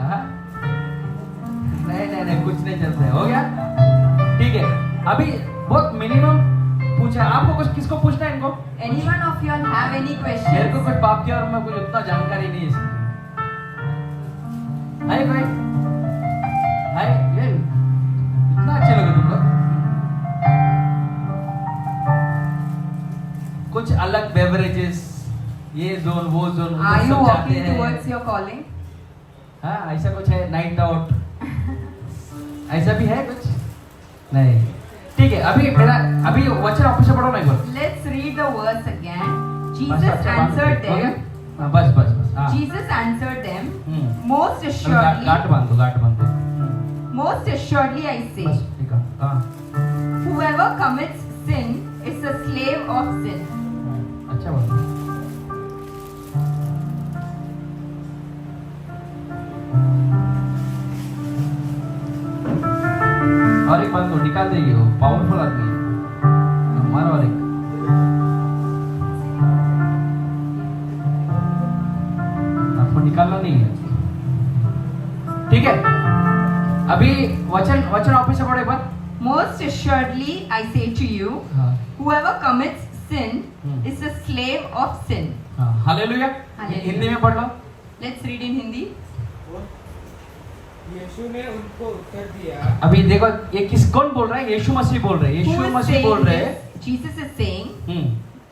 हाँ? नहीं, कुछ नहीं चलता है। हो गया? ठीक है, अभी बहुत मिनिमम पूछा। आपको कुछ, किसको पूछना है इनको? Anyone of you all have any मेरे को questions? कुछ पाप के और में कुछ उतना जानकारी नहीं है इसकी। है कोई? है ये इतना अच्छे लगे तुमको? कुछ अलग बेवरेजेस, ये जोन वो जोन Are you सब जाते walking हैं। towards your calling? हाँ, ऐसा कुछ है, नाइट आउट ऐसा भी है कुछ? नहीं, ठीक है। अभी वचन आपको से पढ़ो ना एक बार। Let's read the verse again. बस, Jesus अच्छा, बांध दो। answered हो गया? them. हाँ, बस हाँ। Jesus answered them. हम्म। Most गांठ assuredly, बांधो। most assuredly I say, बस ठीक है। हाँ, whoever commits sin is a slave of sin. अच्छा बात। और एक बात को निकाल देगी, वो पावरफुल आदमी है हमारा। और एक आपको निकालना नहीं है, ठीक है। अभी वचन ऑफिस से पढ़ो एक बार। Most assuredly I say to you, हाँ, whoever commits sin Hmm. is a slave of sin. हाँ, हालेलुया। हालेलुया। हिंदी में पढ़ लो। Let's read in Hindi. यीशु ने उनको उत्तर दिया, अभी देखो, ये कौन बोल रहा है? यीशु मसीह बोल रहे हैं। Who Yeshu is Masih saying बोल रहे हैं। this? Jesus is saying,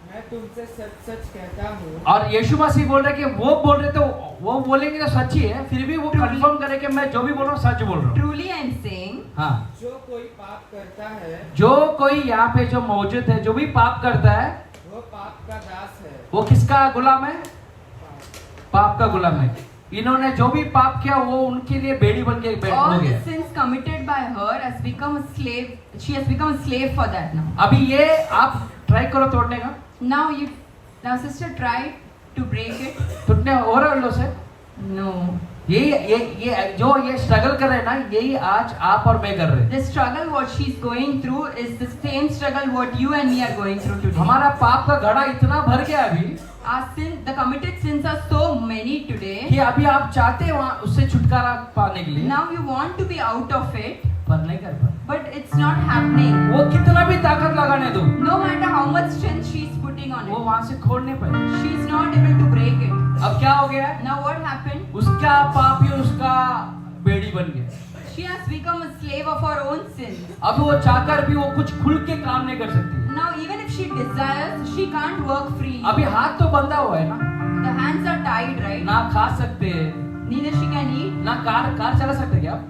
मैं तुमसे सच सच कहता हूँ, और यीशु मसीह बोल रहे हैं कि वो बोल रहे तो वो बोलेंगे तो सच ही है, फिर भी वो Truly. कंफर्म करे कि मैं जो भी बोल रहा हूँ सच बोल रहा हूँ। truly I am saying, हाँ, जो कोई पाप करता है जो कोई यहाँ पे जो मौजूद है, जो भी पाप करता है, वो पाप का दास है। वो किसका गुलाम है? पाप का गुलाम है। इन्होंने जो भी पाप किया वो उनके लिए बेड़ी बन के बैठ All हो the गया। sins committed by her has become a slave. She has become a slave for that now. अभी ये आप ट्राई करो तोड़ने का, Now sister, try to break it. टूटने हो रहा है से। No. ये जो ये स्ट्रगल कर रहे हैं ना, यही आज आप और मैं कर रहे हैं। The struggle what she is going through is the same struggle what you and me are going through today. हमारा पाप का घड़ा इतना भर गया अभी Our sin, the committed sins are so many today. कि अभी आप चाहते हैं वहाँ उससे छुटकारा पाने के लिए, Now you want to be out of it, पर नहीं कर पा। but it's not happening. वो कितना भी ताकत लगाने दो, No matter how much strength she is putting on वो it, वहाँ से खोल नहीं पाए। she is not able to break it. अब क्या हो गया? Now what happened? उसका पाप ही उसका बेड़ी बन गया। She has become a slave of her own sins. अब वो चाहकर भी वो कुछ खुल के काम नहीं कर सकती। Now even if she desires, she can't work free. अभी हाथ तो बंधा हुआ है ना, The hands are tied, right? ना खा सकते हैं, Neither she can eat. ना कार चला सकते हैं क्या आप?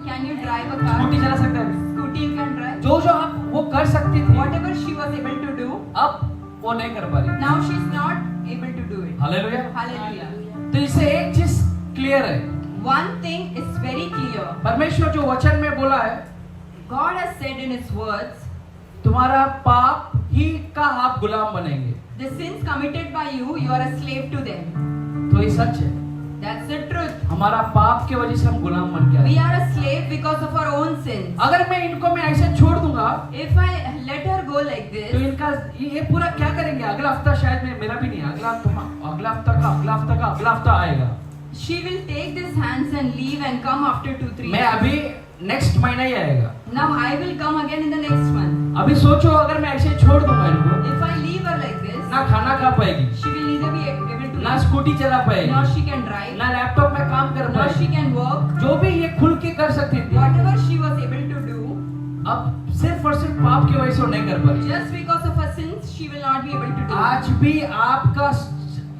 Can you drive a car? Scooty चला सकते हैं? Scooty you can drive. जो आप वो कर सकती थी, Whatever she was able to do, अब वो नहीं कर पा रही। now she's not able to do it. Hallelujah. Hallelujah. तो इससे एक चीज क्लियर है, One thing is very clear. परमेश्वर जो वचन में बोला है, God has said in His words, तुम्हारा पाप ही का आप गुलाम बनेंगे। the sins committed by you, you are a slave to them. तो ये सच है, That's the truth. हमारा पाप के वजह से हम गुलाम बन गए। We are a slave because of our own sins. अगर मैं इनको मैं ऐसे छोड़ दूंगा If I let her go like तो this, इनका ये पूरा क्या करेंगे? अगला हफ्ता शायद मेरा भी नहीं है, अगला हफ्ता आएगा। she will take these hands and leave and come after 2-3 मैं years. अभी नेक्स्ट महीना ही आएगा। Now I will come again in the next month. अभी सोचो अगर मैं ऐसे छोड़ दूंगा इनको, If I leave her like this, ना खाना खा पाएगी, she will neither be able to ना eat, स्कूटी चला पाएगी, nor she can drive, ना लैपटॉप में काम कर nor she पाएगी। can work. जो भी ये खुल के कर सकती थी, Whatever she was able to do, अब सिर्फ और सिर्फ पाप की वजह से वो नहीं कर पा रही। just because of her sins, she will not be able to do. आज भी आपका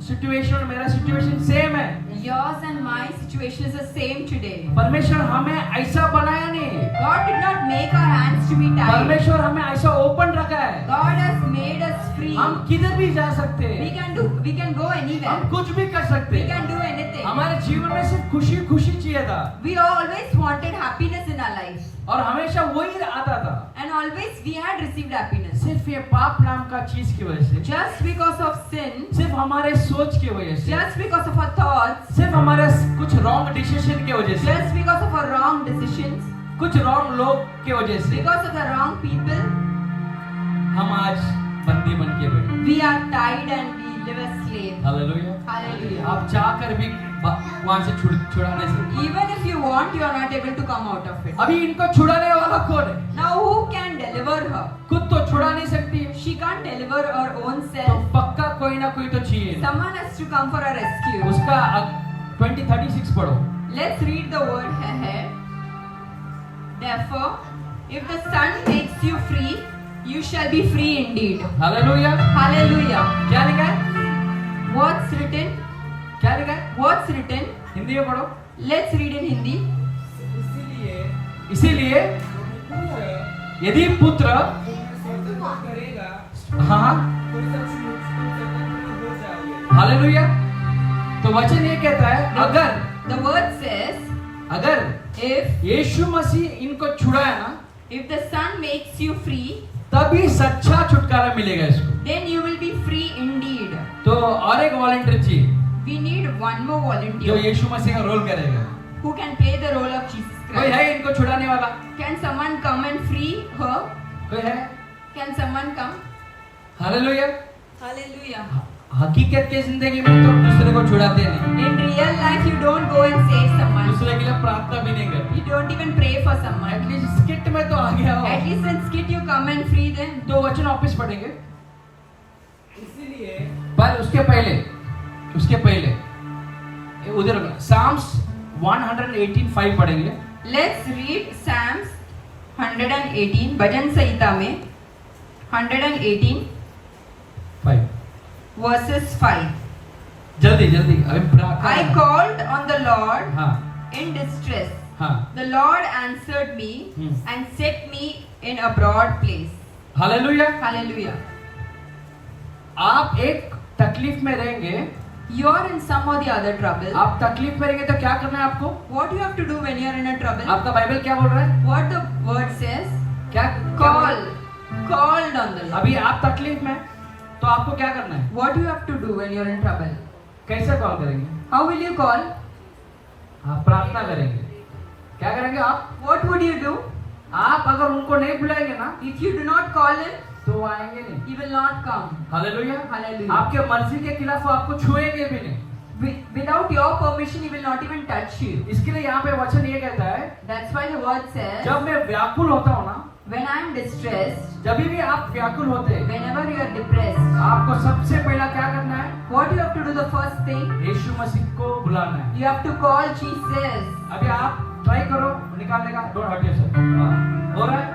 सिचुएशन और मेरा सिचुएशन सेम है। Yours and my situation is the same today. परमेश्वर हमें ऐसा बनाया नहीं, God did not make our hands to be tied. परमेश्वर हमें ऐसा ओपन रखा है, God has made us free. हम किधर भी जा सकते We हैं, can go anywhere. हम कुछ भी कर सकते We हैं। can do anything. हमारे जीवन में सिर्फ खुशी खुशी चाहिए था, We always wanted happiness in our life, और हमेशा वही आता था। and always we had received happiness. सिर्फ ये पाप नाम का चीज की वजह से, Just because of sin, सिर्फ हमारे सोच की वजह से, just because of our thoughts, सिर्फ हमारे कुछ रॉन्ग डिसीजन की वजह से, just because of our wrong decisions, कुछ रॉन्ग लोग की वजह से because of the wrong people, हम आज बंदी बन के बैठे। we are tied and we live as slaves. Hallelujah. Hallelujah. आप चाहकर भी वहां से छुड़ाने से, Even if you want, you are not able to come out of it. अभी इनको छुड़ाने वाला कौन है? Now who can deliver her? खुद तो छुड़ा नहीं सकती, She can't deliver her own तो self. पक्का कोई ना कोई तो चाहिए। Someone has to come for her rescue. उसका 20:36 पढ़ो। Let's read the word ahead. Therefore, if the Son makes you free, you shall be free indeed. Hallelujah. Hallelujah. क्या लिखा है? What's written? क्या लिखा है? What's written? हिंदी में पढ़ो। Let's read in Hindi. इसीलिए यदि पुत्र, हाँ, हालेलुया। तो वचन ये कहता है, अगर The word says, if यीशु मसीह इनको छुड़ाया ना, the Son makes you free, तभी सच्चा छुटकारा मिलेगा इसको। then you will be free indeed. तो और एक वॉलंटियर चाहिए We need one more जो volunteer यीशु मसीह का रोल करेगा। who can play the role of Jesus कोई Christ. है इनको छुड़ाने वाला? Can someone come and free her? कोई है? Can someone come? Hallelujah. Hallelujah. हकीकत के जिंदगी में तो दूसरे को छुड़ाते नहीं, In real life, you don't go and save someone. दूसरे के लिए प्रार्थना भी नहीं करते। You don't even pray for someone. At least skit में तो आ गया हो। At least in skit, you come and free them. तो वचन वापस पढ़ेंगे, इसीलिए पर उसके पहले उधर साम्स 118:5 पढ़ेंगे। Let's read Psalms 118, भजन संहिता में 118 verses 5. जल्दी अभी प्रार्थना। I called on the Lord हाँ in distress. हाँ। The Lord answered me and set me in a broad place. Hallelujah. Hallelujah. आप एक तकलीफ में रहेंगे you are in some or the other trouble, आप तकलीफ में रहेंगे तो क्या करना है आपको? what you have to do when you are in a trouble? आपका बाइबल क्या बोल रहा है? What the word says? क्या Call. Called on the Lord. अभी आप तकलीफ में तो आपको क्या करना है? What you have to do when you are in trouble? कैसे कॉल करेंगे? How will you call? आप प्रार्थना करेंगे। क्या करेंगे आप? What would you do? आप अगर उनको नहीं बुलाएंगे ना If you do not call him, तो वो आएंगे नहीं। he will not come. Hallelujah. Hallelujah. आपके मर्जी के खिलाफ वो आपको छुएंगे भी नहीं। Without your permission, he will not even touch you. इसके लिए यहाँ पे वचन ये कहता है, That's why the word says, जब मैं व्याकुल होता हूँ ना, when I am distressed, जब भी आप व्याकुल होते हैं, whenever you are depressed, आपको सबसे पहला क्या करना है? what you have to do the first thing? यीशु मसीह को बुलाना है। You have to call Jesus. अभी आप ट्राई करो निकालने का। Don't hurt yourself. हो रहा है?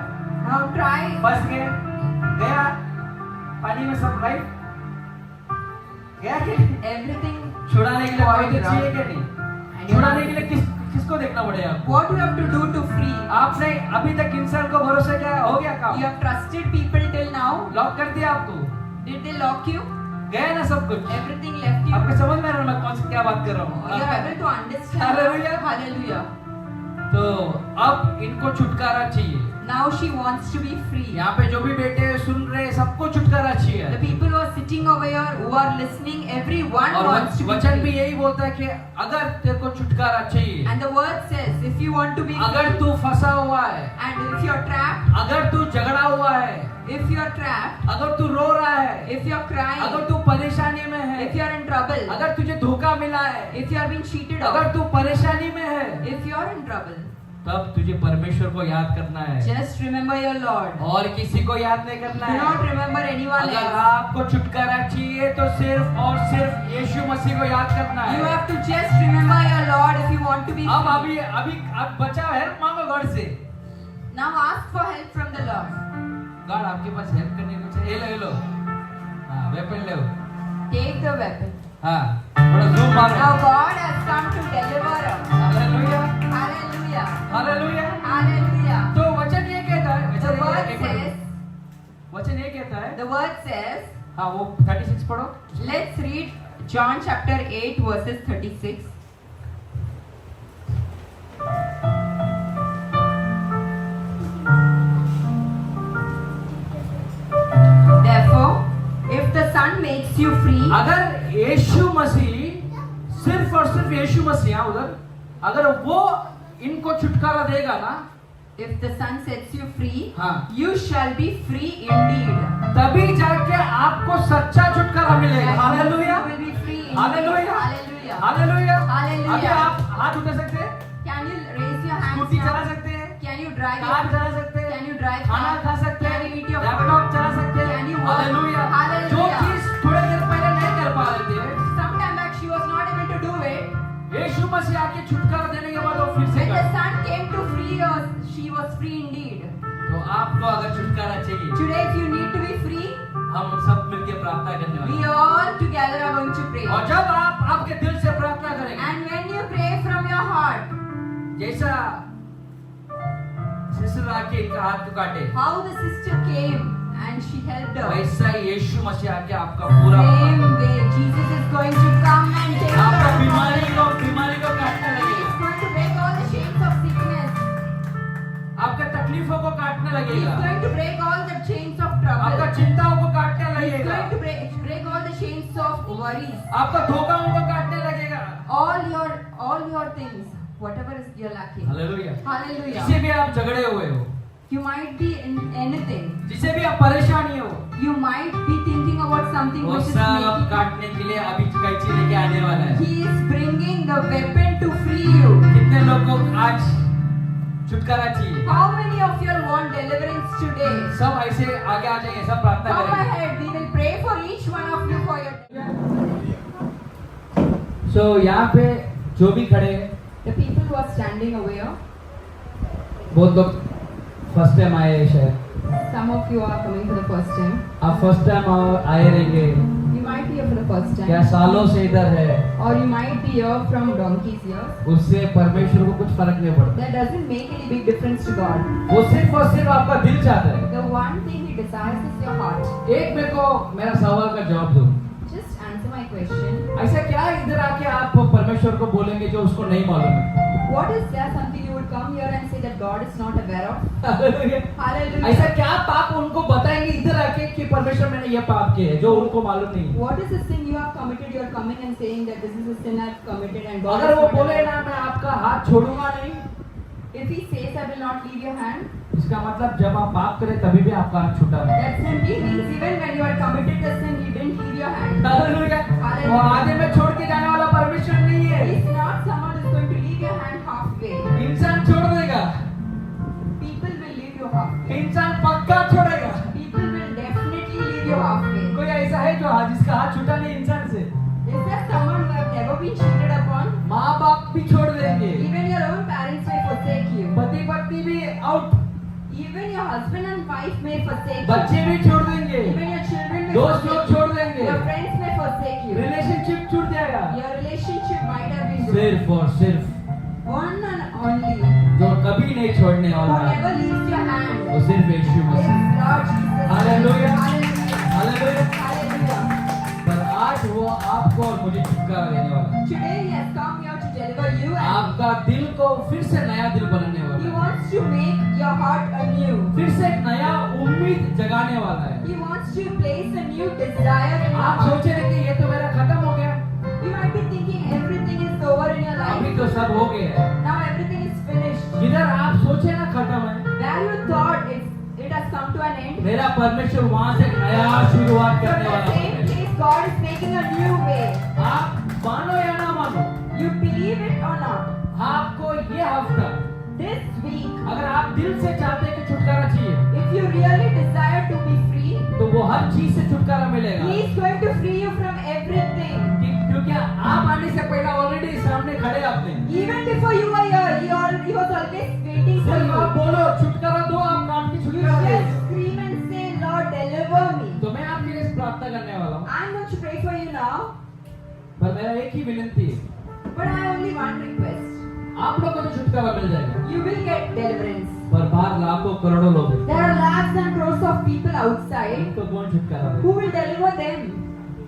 Now try. फंस गए, गया पानी में सब लाइफ गया कि Everything. छुड़ाने के लिए कोई तो Point चाहिए out. कि नहीं? छुड़ाने के लिए किसको देखना पड़ेगा आपको? What you have to do to free? आपने अभी तक इंसान को भरोसा किया है, हो गया काम? You have trusted people till now. Lock कर दिया आपको? Did they lock you? गया ना सब कुछ? Everything left you. आपको समझ में आ रहा है मैं कौन सी क्या बात कर रहा You are हूँ? able to understand. Hallelujah. Hallelujah. तो अब इनको छुटकारा चाहिए। Now she wants to be free. यहाँ पे जो भी बैठे सुन रहे सबको छुटकारा The चाहिए। people who are sitting over here, who are listening, everyone और wants to be वचन भी free. यही बोलता है कि अगर तेरे को छुटकारा चाहिए, And the word says, if you want to be अगर free, तू फंसा हुआ है, and if you are trapped, अगर तू झगड़ा हुआ है, if you are trapped, अगर तू रो रहा है, if you are crying, अगर तू परेशानी में है, if you are in trouble, अगर तुझे धोखा मिला है, if you are being cheated अगर on, तू परेशानी में है, if you are in trouble, तब तुझे परमेश्वर को याद करना है just remember your Lord. और किसी को याद नहीं करना Do not है। remember anyone अगर else. आपको छुटकारा चाहिए तो सिर्फ और सिर्फ यीशु मसीह को याद करना You है। have to just remember your Lord if you want to be अब free. अभी आप बचा हेल्प मांगो गॉड से। Now ask for help from the Lord. God आपके पास हेल्प करने को चाहिए। ये लो हाँ वेपन ले। Take the weapon. हाँ थोड़ा जूम मारो। Now God has come to deliver us. Hallelujah Hallelujah. Hallelujah. Hallelujah. तो वचन ये कहता है, The word वचन ये कहता है, the word says, हाँ वो 36 पढ़ो। let's read John chapter 8 verses 36. Therefore, if the Son makes you free, अगर यीशु मसीह सिर्फ और सिर्फ यीशु मसीह हाँ उधर अगर वो इनको छुटकारा देगा ना, if the Son sets you free, हाँ you shall be free indeed. तभी जाके आपको सच्चा छुटकारा मिलेगा। And hallelujah you will be free indeed. Hallelujah Hallelujah. Hallelujah. Hallelujah. अभी आप हाथ उठा सकते हैं, Can you raise your hands scooty चला now? सकते हैं, Can you drive car your चला सकते हैं, Can you drive खाना car? हाँ, खा सकते Can you eat हैं, your लैपटॉप चला सकते Can हैं। you work? हालेलुया। Hallelujah. जो चीज थोड़े देर पहले नहीं कर पा रहे थे, Sometime back she was not able to do it. यीशु मसीह आके छुटकारा देने के बाद वो फिर से When the कर। Son came to free us, she was free indeed. तो आपको अगर छुटकारा चाहिए, Today, if you need to be free, हम सब मिलके प्रार्थना करने वाले we हैं। all together are going to pray. और जब आप आपके दिल से प्रार्थना करेंगे, And when you pray from your heart, जैसा सिस्टर आके इनका हाथ को काटे, how the sister came and she helped her. वैसा ही यीशु मसीह आके आपका पूरा Same way, Jesus is going to come and take आपका your बीमारी body. को काटने He is लगेगा, going to break all the chains of sickness. आपके तकलीफों को काटने He is लगेगा, going to break all the chains of आपका trouble. चिंताओं को काटने He is लगेगा, going to break all the chains of worries. आपका धोखाओं को काटने लगेगा। All your things, whatever is you're lacking. Hallelujah. Hallelujah. जिसे भी आप झगड़े हुए हो, You might be in anything. जिसे भी आप परेशानी हो, You might be thinking about something वो which is सब making. काटने के लिए अभी कैंची लेके आने वाला है। He is bringing the weapon to free you. कितने लोग को आज छुटकारा चाहिए? How many of you want deliverance today? सब ऐसे आगे आ जाइए, सब प्रार्थना Come करेंगे। ahead. We will pray for each one of you for your. So यहाँ पे जो भी खड़े हैं, The people who are standing over here. बहुत लोग फर्स्ट टाइम आए हैं शायद। Some of you are coming for the first time. आप फर्स्ट टाइम आए रहेंगे, You might be here for the first time. क्या सालों से इधर है, Or you might be here from donkey's years. उससे परमेश्वर को कुछ फर्क नहीं पड़ता। That doesn't make any big difference to God. वो सिर्फ और सिर्फ आपका दिल चाहता है। The one thing He desires is your heart. एक मेरे को मेरा सवाल का जवाब दो। Just answer my question. ऐसा क्या इधर आके आप परमेश्वर को बोलेंगे जो उसको नहीं मालूम है? What is there something you would come here and say that God is not aware of? Hallelujah. Hallelujah. ऐसा क्या पाप उनको बताएंगे इधर आके कि परमेश्वर मैंने ये पाप किया है जो उनको मालूम नहीं है? What is the sin you have committed? You are coming and saying that this is a sin I have committed and God अगर is वो not बोले aware ना of. मैं आपका हाथ छोड़ूंगा नहीं, If he says I will not leave your hand, इसका मतलब जब आप पाप करें तभी भी आपका हाथ छूटा है। that simply means even when you are committed the sin, he didn't leave your hand. Hallelujah. वो आधे में छोड़ के जाने वाला परमेश्वर नहीं है। He is not someone who is going to leave your hand halfway. इंसान छोड़ देगा, People will leave you halfway. इंसान पक्का छोड़ेगा। People will definitely leave you halfway. कोई ऐसा है जो जिसका हाथ छूटा नहीं इंसान से? Is there someone who have never been cheated upon? माँ बाप भी छोड़ देंगे, Even your own parents may forsake you. पति पत्नी भी out, Even your husband and wife may forsake you. बच्चे भी छोड़ देंगे, Even your children may दोस्त लोग forsake छोड़ you. देंगे, Your friends may forsake you. Relationship छूट जाएगा। Your relationship might have been broken. सिर्फ और सिर्फ One and only जो कभी नहीं छोड़ने who वाला है never leaves your hand वो सिर्फ यीशु is Masih. Lord Jesus. Hallelujah. Hallelujah. Hallelujah. Hallelujah. पर आज वो आपको और मुझे छुटकारा देने वाला है। Today he has come here to deliver you and आपका दिल को फिर से नया दिल बनाने वाला he है, wants to make your heart anew. फिर से एक नया उम्मीद जगाने वाला है। He wants to place a new desire in your आप heart. सोचे रहे कि ये तो मेरा खत्म हो गया, You might be thinking everything is over in your अभी life. तो सब हो गया है। Now everything is finished. जिधर आप सोचे ना खत्म है, Where you thought it has come to an end. मेरा परमेश्वर वहां से एक नया शुरुआत From करने the वाला same है। place, God is making a new way. आप मानो या ना मानो, You believe it or not. आपको ये हफ्ता This week, अगर आप दिल से चाहते हैं कि छुटकारा चाहिए, if you really desire to be free, तो वो हर चीज से छुटकारा मिलेगा। He is going to free you from everything. क्योंकि आप आने से पहले ऑलरेडी सामने खड़े आपने। Even before you were here, he was always waiting for सिर्फ आप you. बोलो छुटकारा दो, आप नाम की You छुटकारा दे। just scream and say, Lord, deliver me. तो मैं आपके लिए प्रार्थना करने वाला हूँ, I'm going to pray for you now, पर मेरा एक ही विनती है, but I have only one request. आप लोग को तो छुटकारा मिल जाएगा, You will get deliverance. पर बाहर लाखों करोड़ों लोग हैं, There are lakhs and crores of people outside. इनको कौन छुटकारा Who they? will deliver them?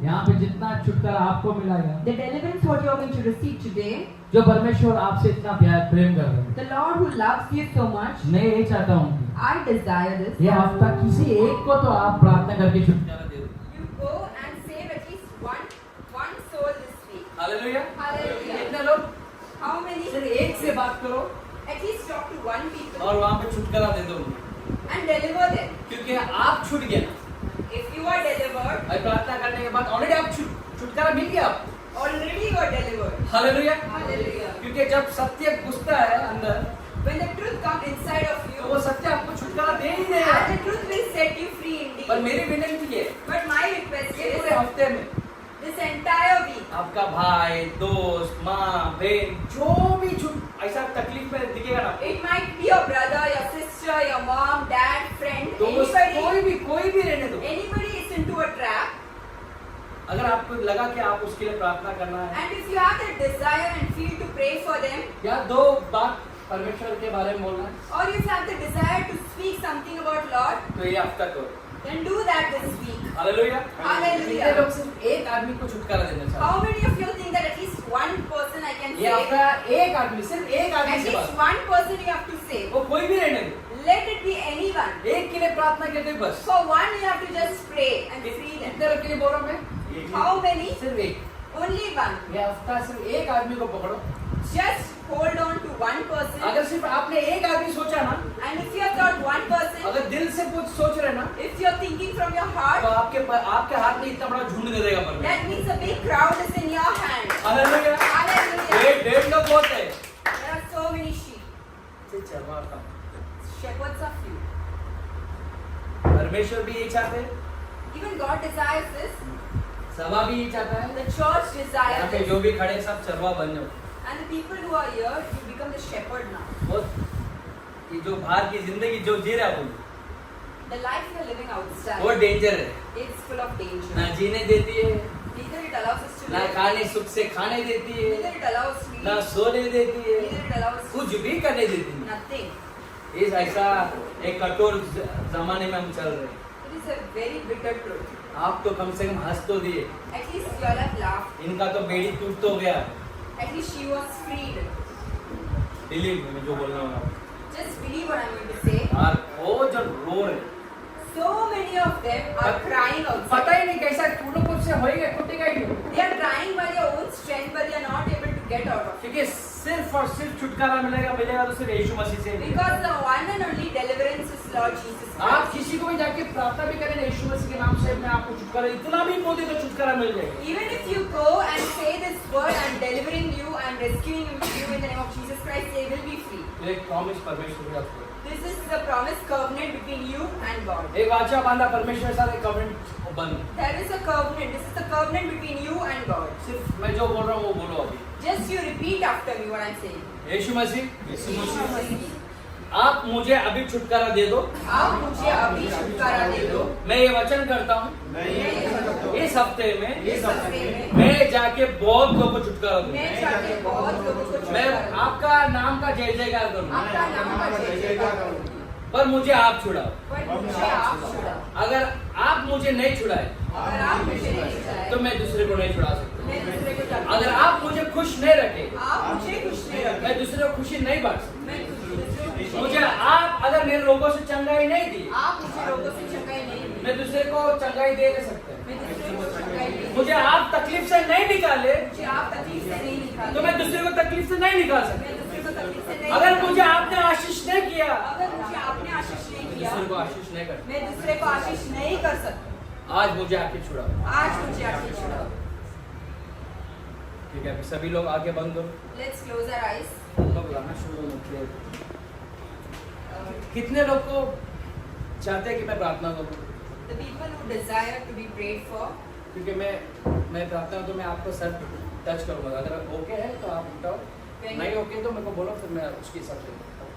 यहाँ पे जितना छुटकारा आपको मिलेगा, The deliverance what you are going to receive today, जो परमेश्वर आपसे इतना प्यार प्रेम कर रहे हैं, the Lord who loves you so much, मैं ये चाहता हूँ कि I desire this. ये हफ्ता किसी एक को तो आप प्रार्थना करके छुटकारा दे दो। You go and save at least one soul this week. Hallelujah. Hallelujah. कितने लोग? How many? सिर्फ एक से बात करो At least talk to one people और वहाँ पे छुटकारा दे दो उनको। and deliver them. क्योंकि आप छूट गए ना, If you are delivered, और प्रार्थना करने के बाद ऑलरेडी आप छुटकारा मिल गया आप। already you are delivered. Hallelujah. Hallelujah. क्योंकि जब सत्य घुसता है अंदर, When the truth comes inside of तो you, वो सत्य आपको छुटकारा दे ही देगा। and the truth will set you free पर indeed. मेरी विनती है, But my request ये पूरे is, हफ्ते में this entire week, आपका भाई, दोस्त, माँ, बहन, जो भी ऐसा तकलीफ में दिखेगा ना, it might be your brother, your sister, your mom, dad, friend, दोस्त anybody कोई भी रहने दो। is into a trap. अगर आपको लगा कि आप उसके लिए प्रार्थना करना है, And if you have the desire and feel to pray for them, या दो बात परमेश्वर के बारे में बोलना है, or if you have the desire to speak something about Lord, तो ये हफ्ता करो। then do that this week. Hallelujah. Hallelujah. कितने लोग सिर्फ एक आदमी को छुटकारा देना चाहते How many of you think that at least one person I can हैं? ये save? हफ्ता एक आदमी, सिर्फ एक आदमी At से least बात, one person you have to save. वो कोई भी रहने दो, Let it be anyone. एक के लिए प्रार्थना करते बस। For one you have to just pray and free them. कितने लोग के लिए बोल रहा हूँ मैं? How many? सिर्फ एक। Only one. ये हफ्ता सिर्फ एक आदमी को पकड़ो। Just hold on to one person. अगर सिर्फ आपने एक आदमी सोचा ना, And if you have got one person, अगर दिल से कुछ सोच रहे ना, if you are thinking from your तो heart, आपके हाथ में इतना बड़ा झुंड दे देगा परमेश्वर। that means a big crowd is in your hand. Hallelujah. Hallelujah. डेढ़ लोग बहुत है। There are so many sheep. Shepherds are few. परमेश्वर भी ये चाहते हैं, Even God desires this. सभा भी ये चाहता है, The church यहाँ desires पे this. जो भी खड़े सब चरवा बन जाओ। And the people who are here, you become the shepherd now. बहुत ये जो बाहर की जिंदगी जो जी रहे आप, The life you are living outside, वो डेंजर है। it's full of danger. ना जीने देती है, Neither it allows us to ना live, खाने सुख से खाने देती है, neither it allows sleep, ना सोने देती है, neither it allows कुछ भी करने देती नहीं। nothing. इस ऐसा एक कठोर जमाने में हम चल रहे हैं। It is a very bitter truth. आप तो कम से कम हंस तो दिए, At least you all have laughed. इनका तो बेड़ी टूट तो गया। At least she was freed. Believe मैं जो बोल रहा हूँ Just believe what I'm going to say. यार, वो जो रो रहे, So many of them are crying पता outside. ही नहीं कैसा पूर्ण रूप से होएगा, टूटेगा ही नहीं। They are trying by their own strength, but they are not able to get out of it. क्योंकि सिर्फ और सिर्फ छुटकारा मिलेगा तो सिर्फ यीशु मसीह से। Because the one and only deliverance is Lord Jesus आप Christ. किसी को भी जाके प्रार्थना भी करें यीशु मसीह के नाम से, मैं आपको छुटकारा, इतना भी बोल दे तो छुटकारा मिल जाएगा। Even if you go and say this word, I'm delivering you, I'm rescuing you in the name of Jesus Christ, they will be free. एक प्रॉमिस परमेश्वर की आपको, This is the promise covenant between you and God. एक वाचा बांधा परमेश्वर के साथ, एक कॉवेनेंट बंद। There is a covenant. This is the covenant between you and God. सिर्फ मैं जो बोल रहा हूँ वो बोलो अभी। Just you repeat after me what I'm saying. यीशु मसीह, आप मुझे अभी छुटकारा दे दो। आप मुझे अभी छुटकारा दे दो। मैं ये वचन करता हूँ, इस हफ्ते में मैं जाके बहुत लोगों को छुटकारा दूँ। मैं जाके बहुत लोगों को मैं छुटकारा दूँ। आपका नाम का जय जयकार करूँ, आपका नाम का जय जयकार करूँ। पर मुझे आप छुड़ाओ। पर मुझे आप छुड़ाओ। अगर आप मुझे नहीं छुड़ाए अगर आप मुझे नहीं छुड़ाए, तो मैं दूसरे को नहीं छुड़ा सकता। मैं दूसरे को छुड़ा। अगर आप मुझे खुश नहीं रखे, आप मुझे खुश नहीं रखें, मैं दूसरे को खुशी नहीं बांट सकता। मैं दूसरे को खुश मुझे नहीं आप अगर मेरे रोगों से चंगाई नहीं दी, रखें। आप मुझे रोगों से चंगाई नहीं दी, मैं दूसरे को चंगाई दे नहीं सकता। मैं दूसरे को चंगाई नहीं दी, मुझे आप तकलीफ से नहीं निकाले, मुझे आप तकलीफ से नहीं निकाले, तो मैं दूसरे को तकलीफ से नहीं निकाल सकता। मैं दूसरे को तकलीफ से नहीं अगर निकाले। मुझे आपने आशीष नहीं किया, अगर मुझे आपने आशीष नहीं किया, दूसरे को आशीष नहीं कर, मैं दूसरे को आशीष नहीं कर सकता। आज मुझे आके छुड़ाओ। आज मुझे आशीष छुड़ाओ। ठीक है, अभी सभी लोग आगे बंद करो, Let's close our eyes. लोग लाना शुरू करो। कितने लोग को चाहते हैं कि मैं प्रार्थना करूं? The people who desire to be prayed for. क्योंकि मैं प्रार्थना तो मैं आपको सर टच करूंगा, अगर ओके है तो आप उठाओ, नहीं ओके तो मेरे को बोलो, फिर मैं उसके हिसाब से।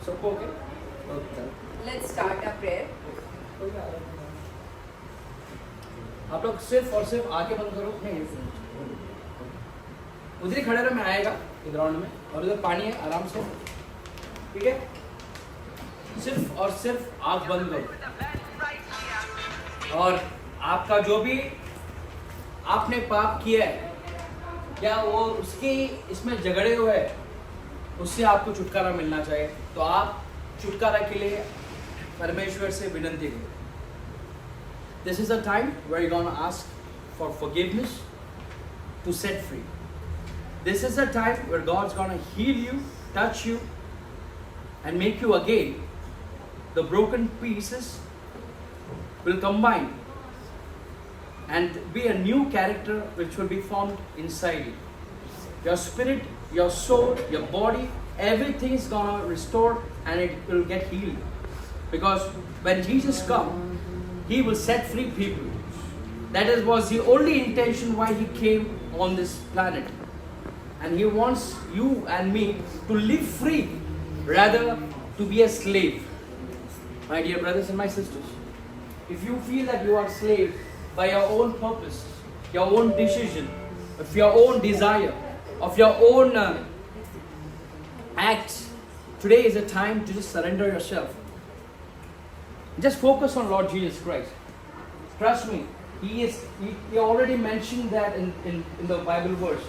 सबको okay? Okay, Let's start our prayer. आप लोग सिर्फ और सिर्फ आके बंद करो। नहीं, उधर ही खड़े रहो, मैं आएगा इस राउंड में, और उधर पानी है, आराम से, ठीक है? सिर्फ और सिर्फ आँख बंद करो, और आपका जो भी आपने पाप किया है, क्या वो उसके इसमें झगड़े हुए है, उससे आपको छुटकारा मिलना चाहिए, तो आप छुटकारा के लिए परमेश्वर से विनती करो। This is a time where you're going to ask for forgiveness to set free. This is a time where God's going to heal you, touch you, and make you again. The broken pieces will combine and be a new character which will be formed inside you. Your spirit, your soul, your body, everything is going to restore and it will get healed. Because when Jesus comes, He will set free people. That was the only intention why He came on this planet. And He wants you and me to live free rather to be a slave. My dear brothers and my sisters, if you feel that you are slave by your own purpose, your own decision, of your own desire, of your own acts, today is a time to just surrender yourself. Just focus on Lord Jesus Christ. Trust me, He already mentioned that in the Bible verse.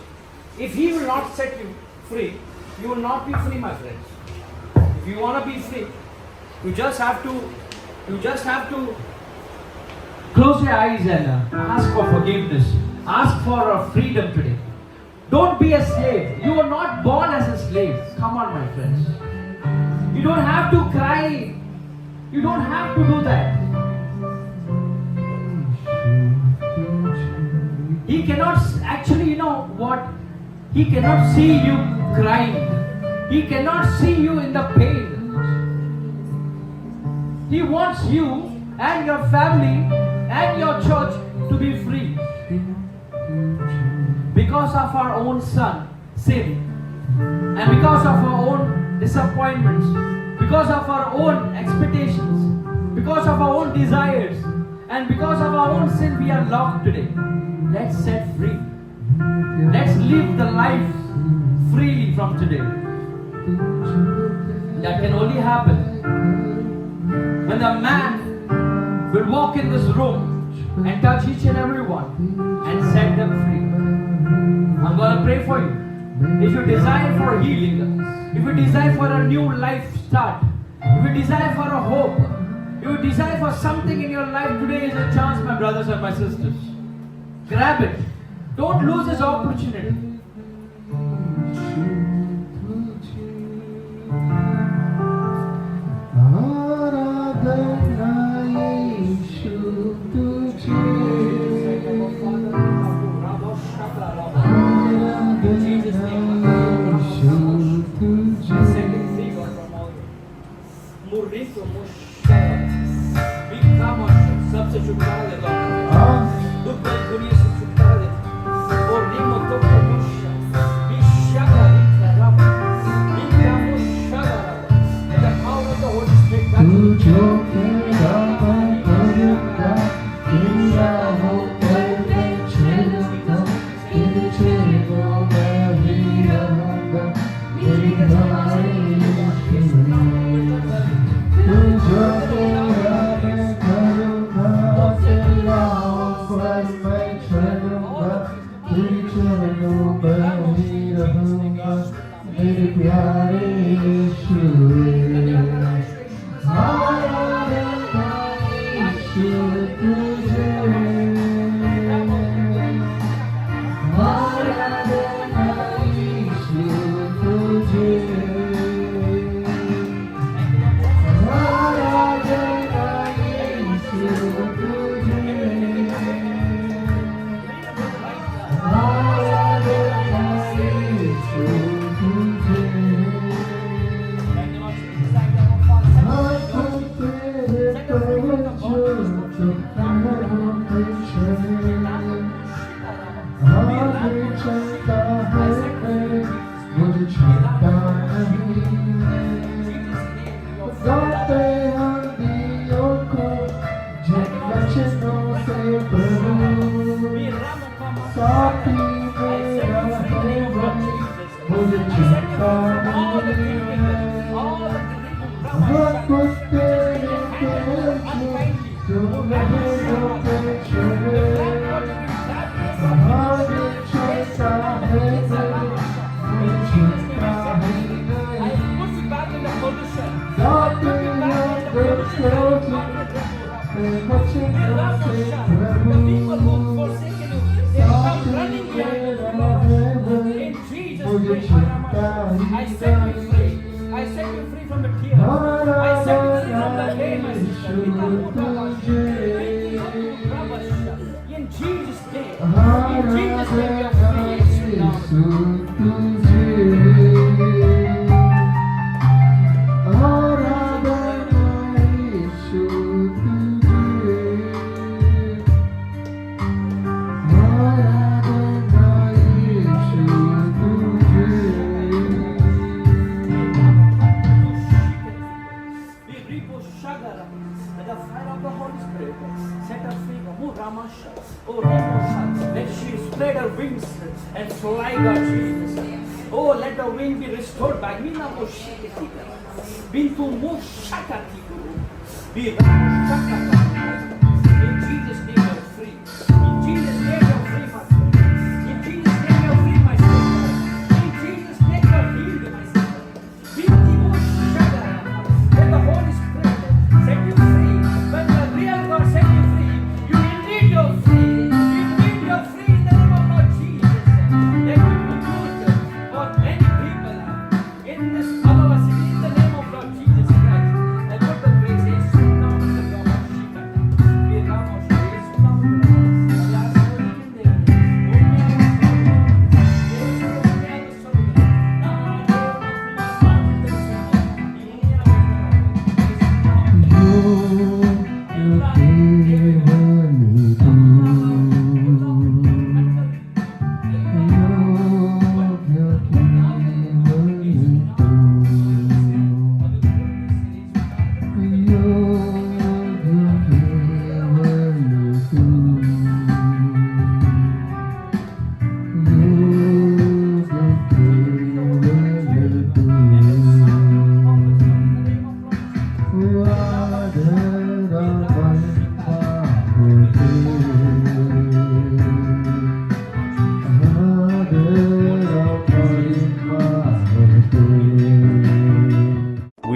If He will not set you free, you will not be free, my friends. If you want to be free, you just have to close your eyes and ask for forgiveness. Ask for freedom today. Don't be a slave. You were not born as a slave. Come on, my friends. You don't have to cry. You don't have to do that. He cannot actually, you know what? He cannot see you crying. He cannot see you in the pain. He wants you and your family and your church to be free. Because of our own sin, and because of our own disappointments, because of our own expectations, because of our own desires, and because of our own sin, we are locked today. Let's set free. Let's live the life freely from today. That can only happen when the man will walk in this room and touch each and every one and set them free. I'm going to pray for you. If you desire for healing, if you desire for a new life start, if you desire for a hope, if you desire for something in your life, today is a chance, my brothers and my sisters. Grab it. Don't lose this opportunity. सबसे छुटकारा देता हूँ दुख दर्द दुनिया से छुटकारा देता हूँ और निम्न तो प्रभुष्य विश्वासा विक्राम विश्वासा and the power of the Holy Spirit that will जो तेरा करुणा तेरा हो तेरे चेहरा तेरे चेहरा मैं ही रहूँगा मेरी हमारी तुझो तेरा मैं करूँगा तेरा ऊपर मैं चलूँगा तेरे चरणों में ही रहूँगा मेरे प्यारे यीशु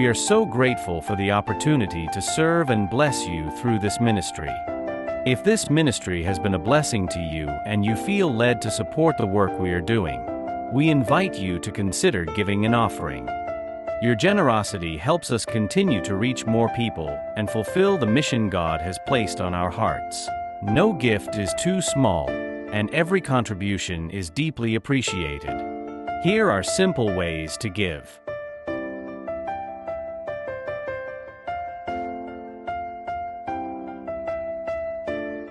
are so grateful for the opportunity to serve and bless you through this ministry. If this ministry has been a blessing to you and you feel led to support the work we are doing, we invite you to consider giving an offering. Your generosity helps us continue to reach more people and fulfill the mission God has placed on our hearts. No gift is too small, and every contribution is deeply appreciated. Here are simple ways to give.